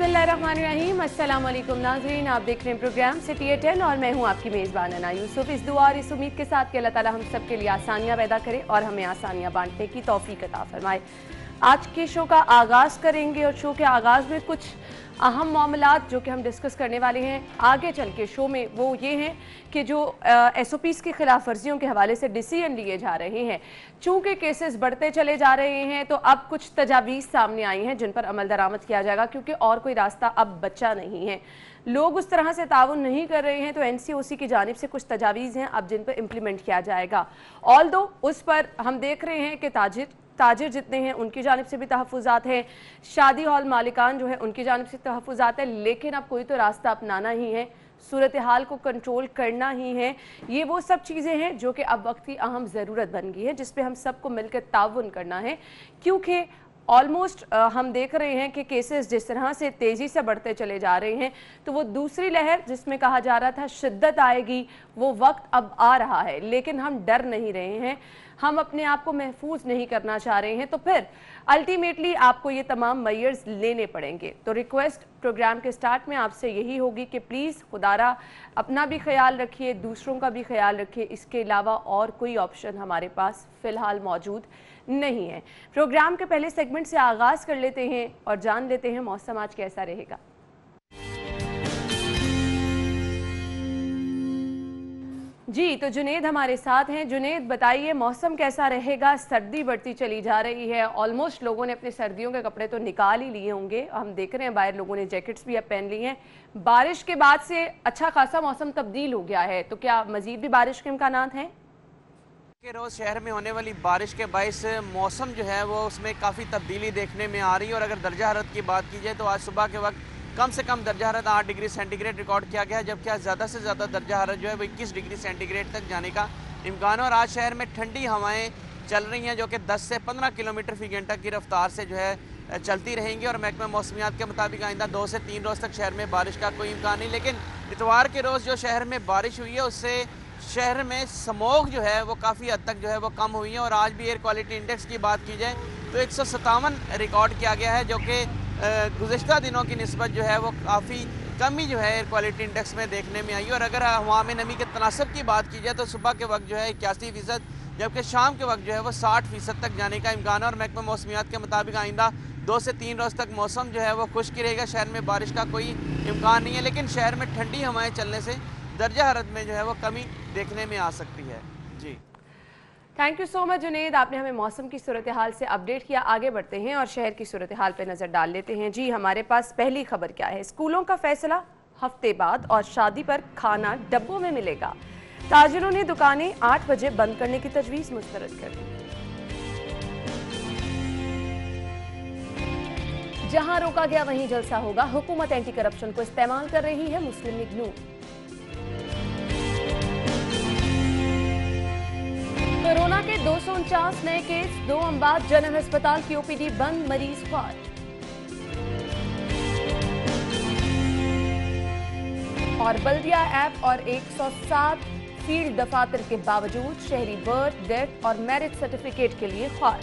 बिस्मिल्लाहिर्रहमानिर्रहीम। अस्सलाम वालेकुम नाज़रीन, आप देख रहे हैं प्रोग्राम सिटी एट 10 और मैं हूं आपकी मेज़बान अना यूसुफ। इस दुआ और इस उम्मीद के साथ कि अल्लाह ताला हम सब के लिए आसानियां पैदा करे और हमें आसानियां बांटने की तौफीक अता फरमाए। आज के शो का आगाज़ करेंगे और शो के आगाज़ में कुछ अहम मामलात जो कि हम डिस्कस करने वाले हैं आगे चल के शो में, वो ये हैं कि जो SOPs की खिलाफ वर्जियों के हवाले से डिसीजन लिए जा रहे हैं। चूँकि केसेस बढ़ते चले जा रहे हैं तो अब कुछ तजावीज़ सामने आई हैं जिन पर अमल दरामद किया जाएगा, क्योंकि और कोई रास्ता अब बचा नहीं है। लोग उस तरह से ताउन नहीं कर रहे हैं तो NCOC की जानिब से कुछ तजावीज़ हैं अब जिन पर इम्प्लीमेंट किया जाएगा। ऑल्दो उस पर हम देख रहे हैं कि ताजिर जितने हैं उनकी जानिब से भी तहफ़्फ़ुज़ात हैं, शादी हॉल मालिकान जो है उनकी जानिब से तहफ़्फ़ुज़ात है, लेकिन अब कोई तो रास्ता अपनाना ही है, सूरत हाल को कंट्रोल करना ही है। ये वो सब चीज़ें हैं जो कि अब वक्त की अहम ज़रूरत बन गई है, जिस पे हम सबको मिलकर ताउन करना है, क्योंकि ऑलमोस्ट हम देख रहे हैं कि केसेस जिस तरह से तेज़ी से बढ़ते चले जा रहे हैं तो वो दूसरी लहर जिसमें कहा जा रहा था शिद्दत आएगी, वो वक्त अब आ रहा है, लेकिन हम डर नहीं रहे हैं, हम अपने आप को महफूज नहीं करना चाह रहे हैं, तो फिर अल्टीमेटली आपको ये तमाम मेजर्स लेने पड़ेंगे। तो रिक्वेस्ट प्रोग्राम के स्टार्ट में आपसे यही होगी कि प्लीज़ खुदारा अपना भी ख्याल रखिए, दूसरों का भी ख्याल रखिए। इसके अलावा और कोई ऑप्शन हमारे पास फ़िलहाल मौजूद नहीं है। प्रोग्राम के पहले सेगमेंट से आगाज़ कर लेते हैं और जान लेते हैं मौसम आज कैसा रहेगा। जी तो जुनेद हमारे साथ हैं। जुनेद बताइए मौसम कैसा रहेगा? सर्दी बढ़ती चली जा रही है, ऑलमोस्ट लोगों ने अपने सर्दियों के कपड़े तो निकाल ही लिए होंगे, हम देख रहे हैं बाहर लोगों ने जैकेट्स भी अब पहन ली हैं। बारिश के बाद से अच्छा खासा मौसम तब्दील हो गया है, तो क्या मजीद भी बारिश के इम्कानात हैं? के रोज़ शहर में होने वाली बारिश के बायस मौसम जो है वो उसमें काफ़ी तब्दीली देखने में आ रही है। और अगर दर्जा हरारत की बात की जाए तो आज सुबह के वक्त कम से कम दर्जा हरारत 8 डिग्री सेंटीग्रेड रिकॉर्ड किया गया है, जबकि आज ज़्यादा से ज़्यादा दर्जा हरारत जो है वो 21 डिग्री सेंटीग्रेड तक जाने का इम्कान है। और आज शहर में ठंडी हवाएँ चल रही हैं जो कि 10 से 15 किलोमीटर फ़ी घंटा की रफ्तार से जो है चलती रहेंगी। और महकमा मौसमियात के मुताबिक आइंदा 2 से 3 रोज़ तक शहर में बारिश का कोई इम्कान नहीं। लेकिन इतवार के रोज़ जो शहर में बारिश हुई है उससे शहर में स्मोक जो है वो काफ़ी हद तक जो है वो कम हुई है। और आज भी एयर क्वालिटी इंडेक्स की बात की जाए तो 157 रिकॉर्ड किया गया है, जो कि गुज़िश्ता दिनों की निस्बत जो है वो काफ़ी कमी जो है एयर क्वालिटी इंडेक्स में देखने में आई है। और अगर हवा में नमी के तनासब की बात की जाए तो सुबह के वक्त जो है 81%, जबकि शाम के वक्त जो है वो 60% तक जाने का इम्कान है। और महकमा मौसमियात के मुताबिक आइंदा 2 से 3 रोज़ तक मौसम जो है वो खुश्क रहेगा, शहर में बारिश का कोई इम्कान नहीं है। लेकिन शहर में ठंडी हवाएँ चलने से दर्जा हरारत में जो है वो कमी देखने में आ सकती है। जी thank you so much Junaid, आपने हमें मौसम की सूरत हाल से अपडेट किया। आगे बढ़ते हैं और शहर की सूरत हाल पर नज़र डाल लेते हैं। जी हमारे पास पहली खबर क्या है? स्कूलों का फैसला हफ्ते बाद और शादी पर खाना डब्बों में मिलेगा। ताजिरों ने दुकानें 8 बजे बंद करने की तजवीज़ मुस्तरद कर दी। जहां रोका गया वहीं जलसा होगा, हुकूमत एंटी करप्शन को इस्तेमाल कर रही है, मुस्लिम लीग नून। कोरोना के 249 नए केस, 2 अमवात, जनरल अस्पताल की OPD बंद, मरीज ख्वार। और बल्दिया ऐप और 107 फील्ड दफातर के बावजूद शहरी बर्थ, डेथ और मैरिज सर्टिफिकेट के लिए ख्वार।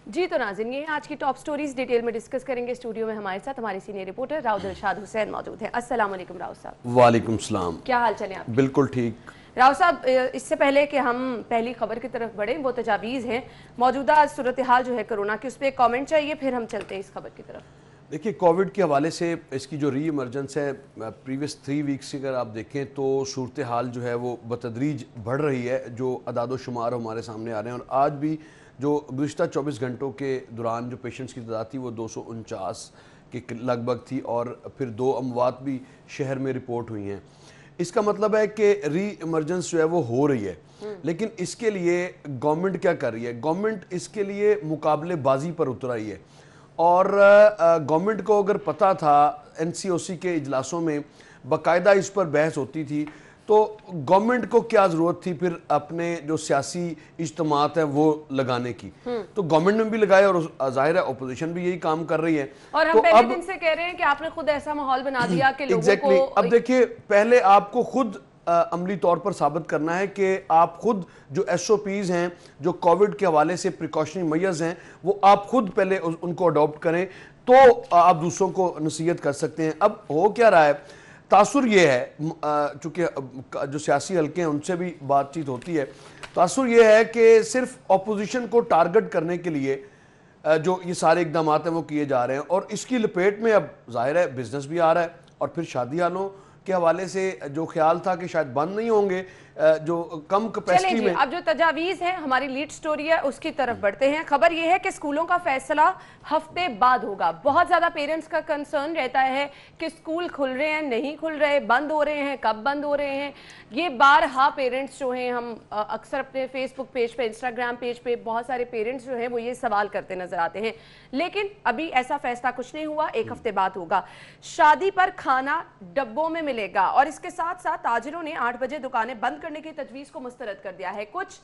जी तो नाज़रीन ये आज की टॉप स्टोरीज डिटेल में डिस्कस करेंगे। स्टूडियो में हमारे साथ हमारे सीनियर रिपोर्टर राव दिलशाद हुसैन मौजूद हैं। अस्सलाम वालेकुम राव साहब। वालेकुम सलाम। क्या हाल चले आप? बिल्कुल ठीक। राव साहब इससे पहले कि हम पहली खबर की तरफ बढ़ें, वो तजावीज़ हैं मौजूदा सूरत हाल जो है कोरोना की, उस पर एक कॉमेंट चाहिए, फिर हम चलते हैं इस खबर की तरफ। देखिए कोविड के हवाले से इसकी जो री इमरजेंस है प्रीवियस 3 वीक्स से अगर आप देखें तो सूरत हाल जो है वो बतदरीज बढ़ रही है। जो अदाद शुमार हमारे सामने आ रहे हैं और आज भी जो गुज़िश्ता 24 घंटों के दौरान जो पेशेंट्स की तादाद थी वो 249 के लगभग थी और फिर 2 अमवात भी शहर में रिपोर्ट हुई हैं। इसका मतलब है कि री इमरजेंस जो है वो हो रही है, लेकिन इसके लिए गवर्नमेंट क्या कर रही है? गवर्नमेंट इसके लिए मुकाबलेबाजी पर उतर आई है। और गवर्नमेंट को अगर पता था, NCOC के इजलासों में बाकायदा इस पर बहस होती थी, तो गवर्नमेंट को क्या ज़रूरत थी फिर अपने जो सियासी इज्तिमात है वो लगाने की? तो गवर्नमेंट ने भी लगाया और ज़ाहिर है अपोजिशन भी यही काम कर रही है। और हम पहले दिन से कह रहे हैं कि आपने खुद ऐसा माहौल बना दिया कि लोगों को अब देखिए पहले आपको खुद عملی طور پر ثابت کرنا ہے کہ آپ خود جو ایس او پیز ہیں جو کووڈ کے حوالے سے پریکاشنری میئرز ہیں وہ آپ خود پہلے ان کو اڈاپٹ کریں تو آپ دوسروں کو نصیحت کر سکتے ہیں. اب ہو کیا رہا ہے, تاثر یہ ہے, چونکہ جو سیاسی حلقے ہیں ان سے بھی بات چیت ہوتی ہے, تاثر یہ ہے کہ صرف اپوزیشن کو ٹارگٹ کرنے کے لیے جو یہ سارے اقدامات ہیں وہ کیے جا رہے ہیں, اور اس کی لپیٹ میں اب ظاہر ہے بزنس بھی آ رہا ہے, اور پھر شادی حالوں کے حوالے سے جو خیال تھا کہ شاید بند نہیں ہوں گے جو کم کیپیسٹی میں. اب جو تجاویز ہیں, ہماری لیڈ سٹوری ہے اس کی طرف بڑھتے ہیں. خبر یہ ہے کہ اسکولوں کا فیصلہ ہفتے بعد ہوگا. بہت زیادہ پیرنٹس کا کنسرن رہتا ہے کہ اسکول کھل رہے ہیں, نہیں کھل رہے, بند ہو رہے ہیں, کب بند ہو رہے ہیں. یہ بارہا پیرنٹس جو ہیں, ہم اکثر اپنے فیس بک پیج پہ, انسٹاگرام پیج پہ بہت سارے پیرنٹس جو ہیں وہ یہ سوال کرتے نظر آتے ہیں. لیکن ابھی ایسا فیصلہ کچھ نہیں ہوا, ایک ہفتے بعد ہوگا. شادی پر کھانا ڈبوں میں ملے گا, اور اس کے ساتھ ساتھ تاجروں نے 8 بجے دکانیں بند کرنے کی تجویز کو مسترد کر دیا ہے. کچھ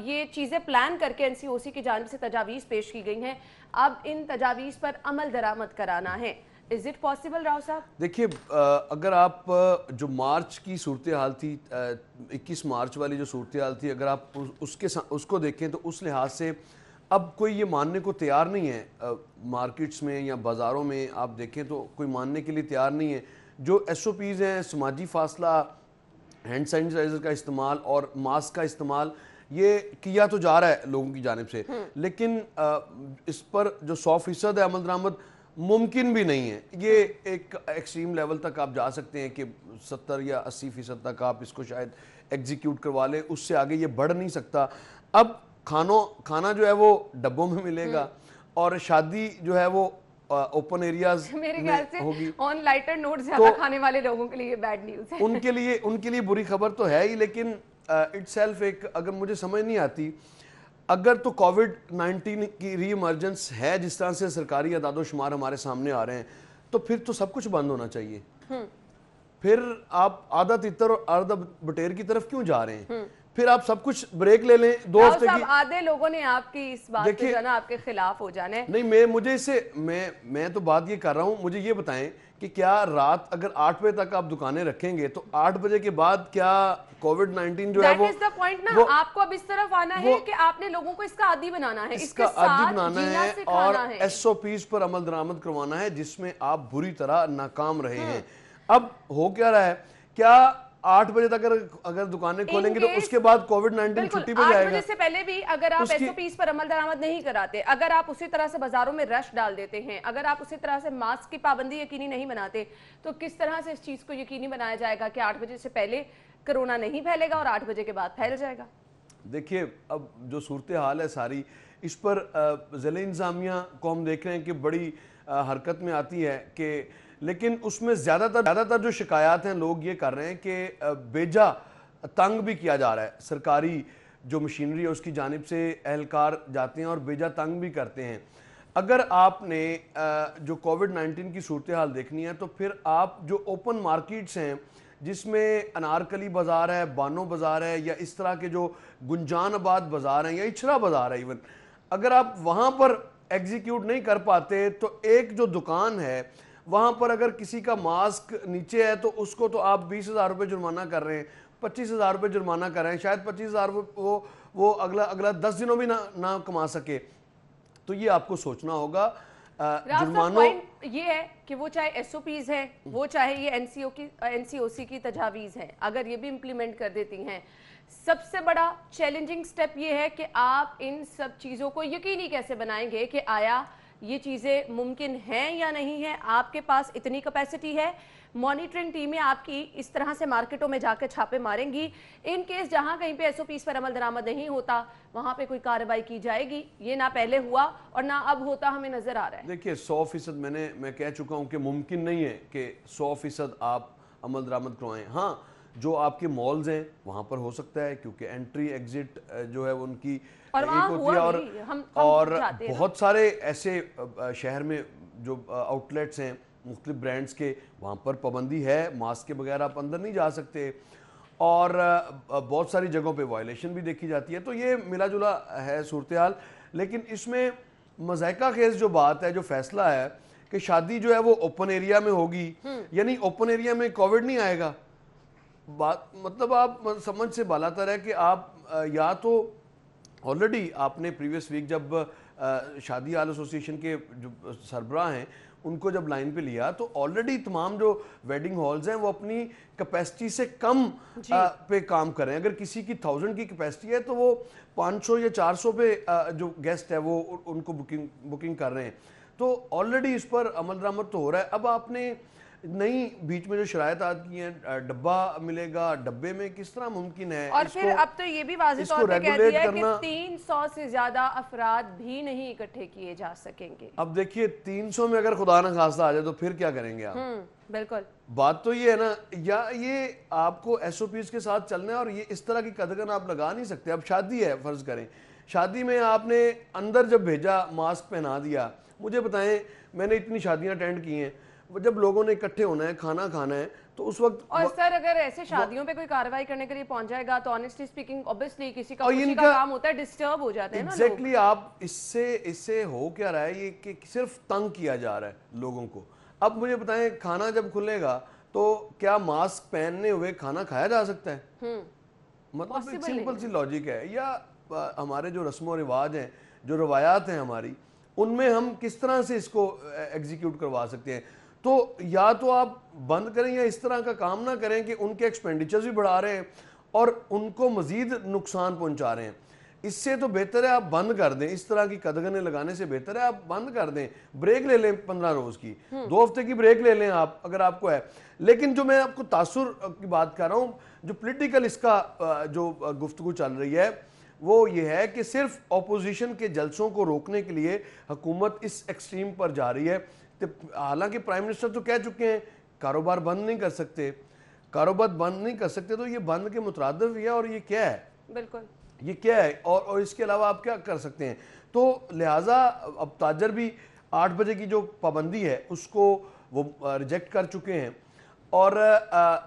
یہ چیزیں پلان کر کے NCOC کی جانب سے تجاویز پیش کی گئی ہیں. اب ان تجاویز پر عمل درآمد کرانا ہے. Is it possible راؤ صاحب؟ دیکھیے, اگر آپ جو مارچ کی صورتحال تھی, 21 مارچ والی جو صورتحال تھی, اگر آپ اس کو دیکھیں تو اس لحاظ سے اب کوئی یہ ماننے کو تیار نہیں ہے. مارکیٹس میں یا بازاروں میں آپ دیکھیں تو کوئی ماننے کے لیے تیار نہیں ہے. جو ایس او پیز ہیں, سماجی فاصلہ, ہینڈ سینیٹائزر کا استعمال اور ماسک کا استعمال, یہ کیا تو جا رہا ہے لوگوں کی جانب سے, لیکن اس پر جو 100% ہے عمل درآمد ممکن بھی نہیں ہے. یہ ایک ایکسٹریم لیول تک آپ جا سکتے ہیں کہ 70 یا 80% تک آپ اس کو شاید ایگزیکیوٹ کروا لیں, اس سے آگے یہ بڑھ نہیں سکتا. اب کھانا جو ہے وہ ڈبوں میں ملے گا, اور شادی جو ہے وہ اوپن ایریاز میرے خیال سے آن لائٹر نوٹ زیادہ کھانے والے لوگوں کے لیے بیڈ نیوز ہے. ان کے لیے بری خبر تو ہے ہی, لیکن اٹ سیلف ایک, اگر مجھے سمجھ نہیں آتی, اگر تو کووڈ-19 کی ری ایمرجنس ہے جس طرح سے سرکاری اعداد و شمار ہمارے سامنے آ رہے ہیں, تو پھر تو سب کچھ بند ہونا چاہیے. پھر آپ آدھا تتر اور آدھا بٹیر کی طرف کیوں جا رہے ہیں؟ پھر آپ سب کچھ بریک لے لیں 2 ہفتے کی. آدھے لوگوں نے آپ کی اس بات پہ جو ہے نا آپ کے خلاف ہو جانا ہے. نہیں, مجھے اس سے میں تو بات یہ کر رہا ہوں, مجھے یہ بتائیں کہ کیا رات اگر 8 بجے تک آپ دکانیں رکھیں گے تو 8 بجے کے بعد کیا کووڈ-19 جو ہے وہ, دیٹ از دا پوائنٹ نا, آپ کو اب اس طرف آنا ہے کہ آپ نے لوگوں کو اس کا عادی بنانا ہے, اس کے ساتھ جینا سکھانا ہے, اور ایس او پیز پر عمل درآمد کروانا ہے جس میں آپ بری طرح ناکام رہے ہیں. اب ہو کیا رہا ہے, کیا 8 بجے تک اگر دکانیں کھولیں گے تو اس کے بعد کووڈ-19 چھٹی پہ جائے گا؟ 8 بجے سے پہلے بھی اگر آپ ایس او پیز پر عمل درآمد نہیں کراتے, اگر آپ اسی طرح سے بازاروں میں رش ڈال دیتے ہیں, اگر آپ اسی طرح سے ماسک کی پابندی یقینی نہیں بناتے, تو کس طرح سے اس چیز کو یقینی بنایا جائے گا کہ 8 بجے سے پہلے کرونا نہیں پھیلے گا اور 8 بجے کے بعد پھیل جائے گا؟ دیکھیے, اب جو صورتحال ہے ساری, اس پر ضلع انتظامیہ کو ہم دیکھ رہے ہیں کہ بڑی حرکت میں آتی ہے کہ, لیکن اس میں زیادہ تر جو شکایات ہیں لوگ یہ کر رہے ہیں کہ بیجا تنگ بھی کیا جا رہا ہے. سرکاری جو مشینری ہے اس کی جانب سے اہلکار جاتے ہیں اور بیجا تنگ بھی کرتے ہیں. اگر آپ نے جو کووڈ-19 کی صورتحال دیکھنی ہے تو پھر آپ جو اوپن مارکیٹس ہیں جس میں انارکلی بازار ہے, بانو بازار ہے, یا اس طرح کے جو گنجان آباد بازار ہیں, یا اچھرا بازار ہے ایون, اگر آپ وہاں پر ایگزیکیوٹ نہیں کر پاتے تو ایک جو دکان ہے وہاں پر اگر کسی کا ماسک نیچے ہے تو اس کو تو آپ 20,000 روپے جرمانہ کر رہے ہیں, 25,000 روپے جرمانہ کر رہے ہیں, شاید 25,000 وہ اگلا 10 دنوں بھی نہ کما سکے. تو یہ آپ کو سوچنا ہوگا. جرمانوں یہ ہے کہ وہ چاہے ایس او پیز ہیں, وہ چاہے یہ NCOC کی تجاویز ہیں, اگر یہ بھی امپلیمنٹ کر دیتی ہیں, سب سے بڑا چیلنجنگ سٹیپ یہ ہے کہ آپ ان سب چیزوں کو یقینی کیسے بنائیں گے کہ آیا یہ چیزیں ممکن ہیں یا نہیں ہیں. آپ کے پاس اتنی کیپیسٹی ہے, مانیٹرنگ ٹیمیں آپ کی اس طرح سے مارکیٹوں میں جا کے چھاپے ماریں گی, ان کیس جہاں کہیں پہ ایس او پیز پر عمل درآمد نہیں ہوتا وہاں پہ کوئی کارروائی کی جائے گی. یہ نہ پہلے ہوا اور نہ اب ہوتا ہمیں نظر آ رہا ہے. دیکھیے 100% میں کہہ چکا ہوں کہ ممکن نہیں ہے کہ 100% آپ عمل درآمد کروائیں. ہاں, جو آپ کے مالز ہیں وہاں پر ہو سکتا ہے کیونکہ انٹری ایگزٹ جو ہے ان کی ایک ہوتی ہے, اور بہت سارے ایسے شہر میں جو آؤٹ لیٹس ہیں مختلف برانڈز کے, وہاں پر پابندی ہے, ماسک کے بغیر آپ اندر نہیں جا سکتے, اور بہت ساری جگہوں پہ وائلیشن بھی دیکھی جاتی ہے. تو یہ ملا جلا ہے صورتحال, لیکن اس میں مذائقہ خیز جو بات ہے, جو فیصلہ ہے کہ شادی جو ہے وہ اوپن ایریا میں ہوگی, یعنی اوپن ایریا میں کووڈ نہیں آئے گا. बात मतलब आप समझ से बालातर है कि आप या तो ऑलरेडी आपने प्रीवियस वीक जब शादी हाल एसोसिएशन के जो सरबराह हैं उनको जब लाइन पे लिया तो ऑलरेडी तमाम जो वेडिंग हॉल्स हैं वो अपनी कैपेसिटी से कम पे काम कर रहे हैं। अगर किसी की 1000 की कैपेसिटी है तो वो 500 या 400 पे जो गेस्ट है वो उनको बुकिंग कर रहे हैं। तो ऑलरेडी इस पर अमल दरामद तो हो रहा है। अब आपने नई बीच में जो शरायत की हैं, डब्बा मिलेगा, डब्बे में किस तरह मुमकिन है? और फिर अब तो ये भी वाज़ेह तौर पे कह दिया है कि 300 से ज्यादा अफराद भी नहीं इकट्ठे किए जा सकेंगे। अब देखिए 300 में अगर खुदा ना खास्ता आ जाए तो फिर क्या करेंगे आप? बिल्कुल। बात तो ये है ना, या ये आपको एसओपीज के साथ चलना है और ये इस तरह की कदगन आप लगा नहीं सकते। अब शादी है, फर्ज करें शादी में आपने अंदर जब भेजा मास्क पहना दिया। मुझे बताएं, मैंने इतनी शादियां अटेंड की हैं, जब लोगों ने इकट्ठे होना है, खाना खाना है, तो उस वक्त और सर अगर ऐसे शादियों पे कोई कार्रवाई करने के लिए पहुंच जाएगा तो ऑनेस्टली स्पीकिंग ऑब्वियसली किसी का काम होता है, डिस्टर्ब हो जाते हैं ना लोग। एग्जैक्टली। आप इससे हो क्या रहा है, ये कि सिर्फ तंग किया जा रहा है लोगों को। अब मुझे बताएं, खाना जब खुलेगा तो क्या मास्क पहनने हुए खाना खाया जा सकता है? मतलब एक सिंपल सी लॉजिक है। या हमारे जो रस्म और रिवाज हैं, जो रवायात हैं हमारी, उनमें हम किस तरह से इसको एग्जीक्यूट करवा सकते हैं? तो या तो आप बंद करें या इस तरह का काम ना करें कि उनके एक्सपेंडिचर्स भी बढ़ा रहे हैं और उनको मजीद नुकसान पहुंचा रहे हैं। इससे तो बेहतर है आप बंद कर दें। इस तरह की कदगने लगाने से बेहतर है आप बंद कर दें, ब्रेक ले लें 15 रोज की, 2 हफ्ते की ब्रेक ले लें आप, अगर आपको है। लेकिन जो मैं आपको तासुर की बात कर रहा हूँ, जो पोलिटिकल इसका जो गुफ्तगू चल रही है वो ये है कि सिर्फ अपोजिशन के जलसों को रोकने के लिए हुकूमत इस एक्सट्रीम पर जा रही है। हालांकि प्राइम मिनिस्टर तो कह चुके हैं कारोबार बंद नहीं कर सकते, कारोबार बंद नहीं कर सकते, तो ये बंद के मुतरादिफ है। और ये क्या है? बिल्कुल ये क्या है? और इसके अलावा आप क्या कर सकते हैं? तो लिहाजा अब ताजर भी 8 बजे की जो पाबंदी है उसको वो रिजेक्ट कर चुके हैं और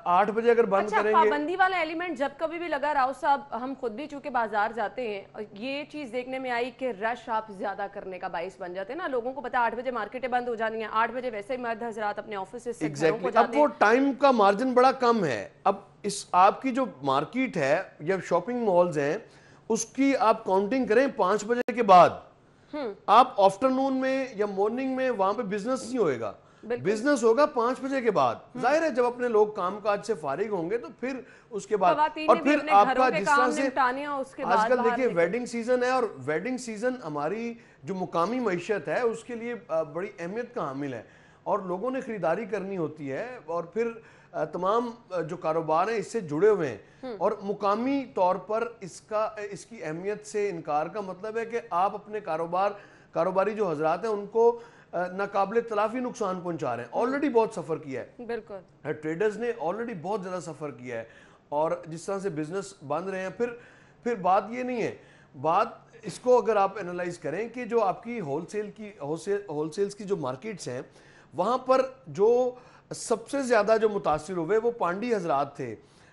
8 बजे अगर बंद करेंगे। पाबंदी वाला एलिमेंट जब कभी भी लगा, राव साहब हम खुद भी चूंकि बाजार जाते हैं, ये चीज देखने में आई कि रश आप ज्यादा करने का बाइस बन जाते हैं ना। लोगों को पता है 8 बजे मार्केटें बंद हो जानी है, 8 बजे वैसे ही मर्द हजरात अपने ऑफिस से घरों को जाते हैं। अब वो टाइम का मार्जिन बड़ा कम है। अब इस आपकी जो मार्केट है या शॉपिंग मॉल्स हैं उसकी आप काउंटिंग करें 5 बजे के बाद। आप आफ्टरनून में या मॉर्निंग में वहां पे बिजनेस नहीं होएगा, बिजनेस होगा 5 बजे के बाद। जाहिर है जब अपने लोग कामकाज से फारिग होंगे तो फिर उसके बाद, और फिर आपका जिस तरह से आजकल देखिए वेडिंग सीजन है, और वेडिंग सीजन हमारी जो मुकामी मईशत है उसके लिए बड़ी अहमियत का हामिल है और लोगों ने खरीदारी करनी होती है और फिर तमाम जो कारोबार हैं इससे जुड़े हुए हैं। और मुकामी तौर पर इसकी अहमियत से इनकार का मतलब है कि आप अपने कारोबारी जो हजरात हैं उनको नाकाबिले तलाफी नुकसान पहुंचा रहे हैं। ऑलरेडी बहुत सफर किया है, बिल्कुल ट्रेडर्स ने ऑलरेडी बहुत ज्यादा सफर किया है और जिस तरह से बिजनेस बंद रहे हैं। फिर बात ये नहीं है, बात इसको अगर आप एनालाइज करें कि जो आपकी होलसेल्स की जो मार्केट्स हैं वहां पर जो सबसे ज्यादा जो मुतासिर हुए वो पांडी हजरात थे,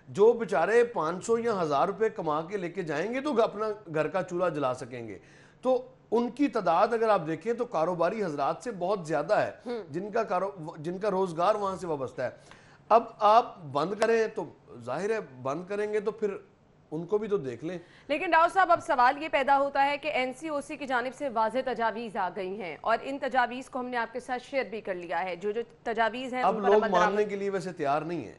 जो बेचारे 500 या 1000 रुपए कमा के लेके जाएंगे तो अपना घर का चूल्हा जला सकेंगे। तो उनकी तादाद अगर आप देखें तो कारोबारी हजरात से बहुत ज्यादा है जिनका रोजगार वहां से वाबस्ता है। अब आप बंद करें तो जाहिर है बंद करेंगे तो फिर उनको भी तो देख लें। लेकिन राव साहब अब सवाल ये पैदा होता है कि एनसीओसी की जानिब से वाज़ेह तजावीज़ आ गई हैं और इन तजावीज़ को हमने आपके साथ शेयर भी कर लिया है। जो तजावीज़ हैं अब लोग मानने के लिए वैसे तैयार नहीं है।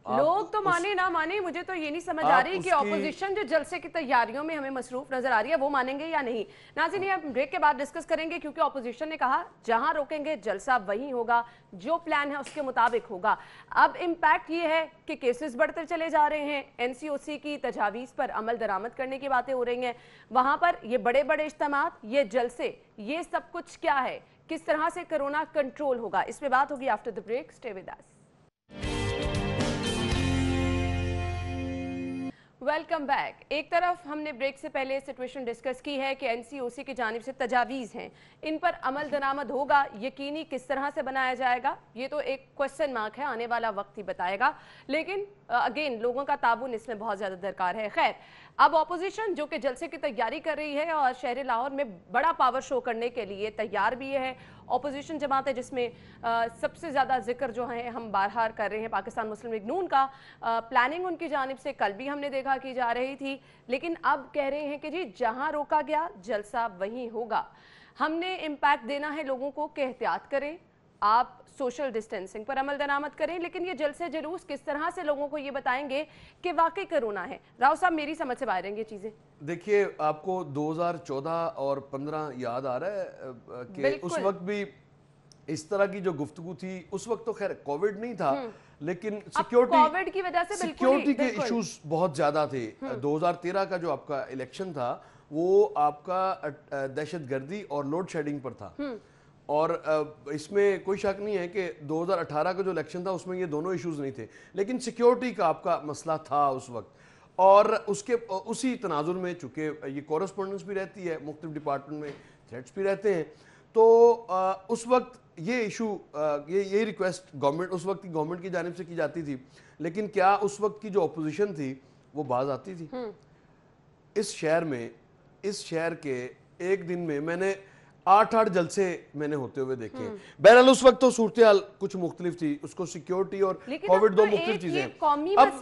लोग तो माने ना माने, मुझे तो ये नहीं समझ आ रही कि ऑपोजिशन जो जलसे की तैयारियों में हमें मसरूफ नजर आ रही है वो मानेंगे या नहीं। नाज़रीन ये हम ब्रेक के बाद डिस्कस करेंगे क्योंकि ऑपोजिशन ने कहा जहां रोकेंगे जलसा वहीं होगा, जो प्लान है उसके मुताबिक होगा। अब इम्पैक्ट ये है कि केसेस बढ़ते चले जा रहे हैं, एनसीओसी की तजावीज़ पर अमल दरामद करने की बातें हो रही हैं, वहां पर ये बड़े बड़े इज्तिमात, ये जलसे, ये सब कुछ क्या है, किस तरह से कोरोना कंट्रोल होगा, इस पे बात होगी after the break. Stay with us. Welcome back. एक तरफ हमने ब्रेक से पहले सिचुएशन डिस्कस की है कि एनसीओसी की जानिब से तजावीज़ हैं, इन पर अमल दरामद होगा, यकीनी किस तरह से बनाया जाएगा ये तो एक क्वेश्चन मार्क है, आने वाला वक्त ही बताएगा। लेकिन अगेन लोगों का ताबुन इसमें बहुत ज़्यादा दरकार है। खैर अब ऑपोजिशन जो कि जलसे की तैयारी कर रही है और शहर लाहौर में बड़ा पावर शो करने के लिए तैयार भी है। ऑपोजिशन जमात है जिसमें सबसे ज़्यादा जिक्र जो है हम बारहार कर रहे हैं पाकिस्तान मुस्लिम लीग नून का। प्लानिंग उनकी जानिब से कल भी हमने देखा की जा रही थी, लेकिन अब कह रहे हैं कि जी जहाँ रोका गया जलसा वहीं होगा। हमने इम्पैक्ट देना है लोगों को कि एहतियात करें, आप सोशल डिस्टेंसिंग पर अमल दरामद करें, लेकिन ये जलसे जुलूस किस तरह से लोगों को ये बताएंगे कि वाकई कोरोना है। राव साहब मेरी समझ से बाहर हैं ये चीजें। देखिए आपको 2014 और 15 याद आ रहा है कि उस वक्त भी इस तरह की जो गुफ्तगू थी, उस वक्त तो खैर कोविड नहीं था, लेकिन कोविड की वजह से सिक्योरिटी के इश्यूज बहुत ज्यादा थे। 2013 का जो आपका इलेक्शन था वो आपका दहशतगर्दी और लोड शेडिंग पर था, और इसमें कोई शक नहीं है कि 2018 का जो इलेक्शन था उसमें ये दोनों इश्यूज नहीं थे, लेकिन सिक्योरिटी का आपका मसला था उस वक्त। और उसके उसी तनाजुर में चूँकि ये कॉरेस्पॉन्डेंस भी रहती है, मुख्तलिफ डिपार्टमेंट में थ्रेट्स भी रहते हैं, तो उस वक्त ये इशू ये रिक्वेस्ट गवर्नमेंट उस वक्त की गवर्नमेंट की जानिब से की जाती थी, लेकिन क्या उस वक्त की जो अपोजिशन थी वो बाज आती थी? इस शहर के एक दिन में मैंने 8 जलसे मैंने होते हुए देखे हैं। बहरहाल उस वक्त तो सूरत हाल कुछ मुख्तलिफ थी, उसको सिक्योरिटी और कोविड दो मुख्तलिफ चीजें हैं। अब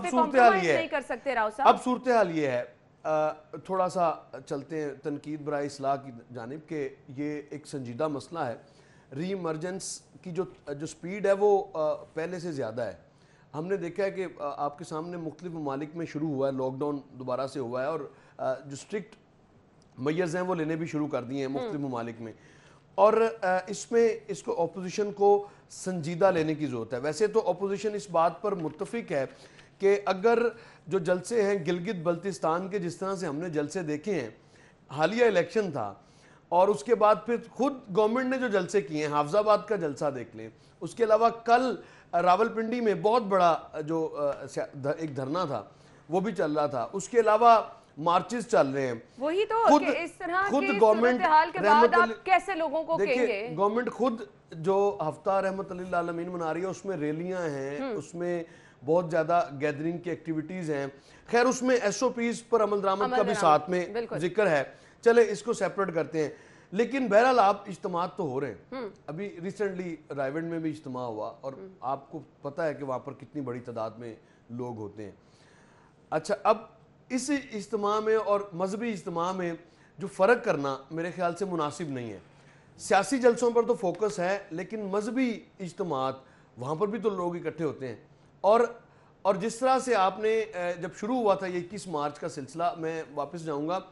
सूरत हाल ये है, अब सूरत हाल ये है, थोड़ा सा चलते हैं तनकीद बराए इस्लाह की जानिब के ये एक संजीदा मसला है। री इमरजेंस की जो स्पीड है वो पहले से ज़्यादा है। हमने देखा है कि आपके सामने मुख्तलिफ ममालिक में शुरू हुआ है, लॉकडाउन दोबारा से हुआ है, और जो स्ट्रिक्ट मैयर्स हैं वो लेने भी शुरू कर दिए हैं मुख्तलिफ ममालिक में, और इसमें इसको अपोजिशन को संजीदा लेने की ज़रूरत है। वैसे तो अपोजिशन इस बात पर मुत्तफिक है कि अगर जो जलसे हैं गिलगित बल्तिस्तान के, जिस तरह से हमने जलसे देखे हैं, हालिया इलेक्शन था और उसके बाद फिर खुद गवर्नमेंट ने जो जलसे किए हैं, हाफजाबाद का जलसा देख लें, उसके अलावा कल रावलपिंडी में बहुत बड़ा जो एक धरना था वो भी चल रहा था, उसके अलावा मार्चेस चल रहे हैं। वही तो खुद इस तरह खुद गवर्नमेंट हाल के बाद आप कैसे लोगों को कहेंगे? गवर्नमेंट खुद जो हफ्ता रहमत लिल आलमीन मना रही है उसमें रैलियां हैं, उसमें बहुत ज्यादा गैदरिंग की एक्टिविटीज हैं, खैर उसमें एसओपीज पर अमल दरामद का भी साथ में जिक्र है, चले इसको सेपरेट करते हैं। लेकिन बहरहाल आप इज्तिमात तो हो रहे हैं। अभी रिसेंटली रायगढ़ में भी इज्तिमा हुआ और आपको पता है कि वहां पर कितनी बड़ी तादाद में लोग होते हैं। अच्छा, अब इस इज्तिमा में और मजहबी इज्तिमा में जो फ़र्क करना मेरे ख्याल से मुनासिब नहीं है। सियासी जलसों पर तो फोकस है, लेकिन मजहबी इज्तिमात वहाँ पर भी तो लोग इकट्ठे होते हैं। और जिस तरह से आपने जब शुरू हुआ था ये 21 मार्च का सिलसिला, मैं वापस जाऊँगा,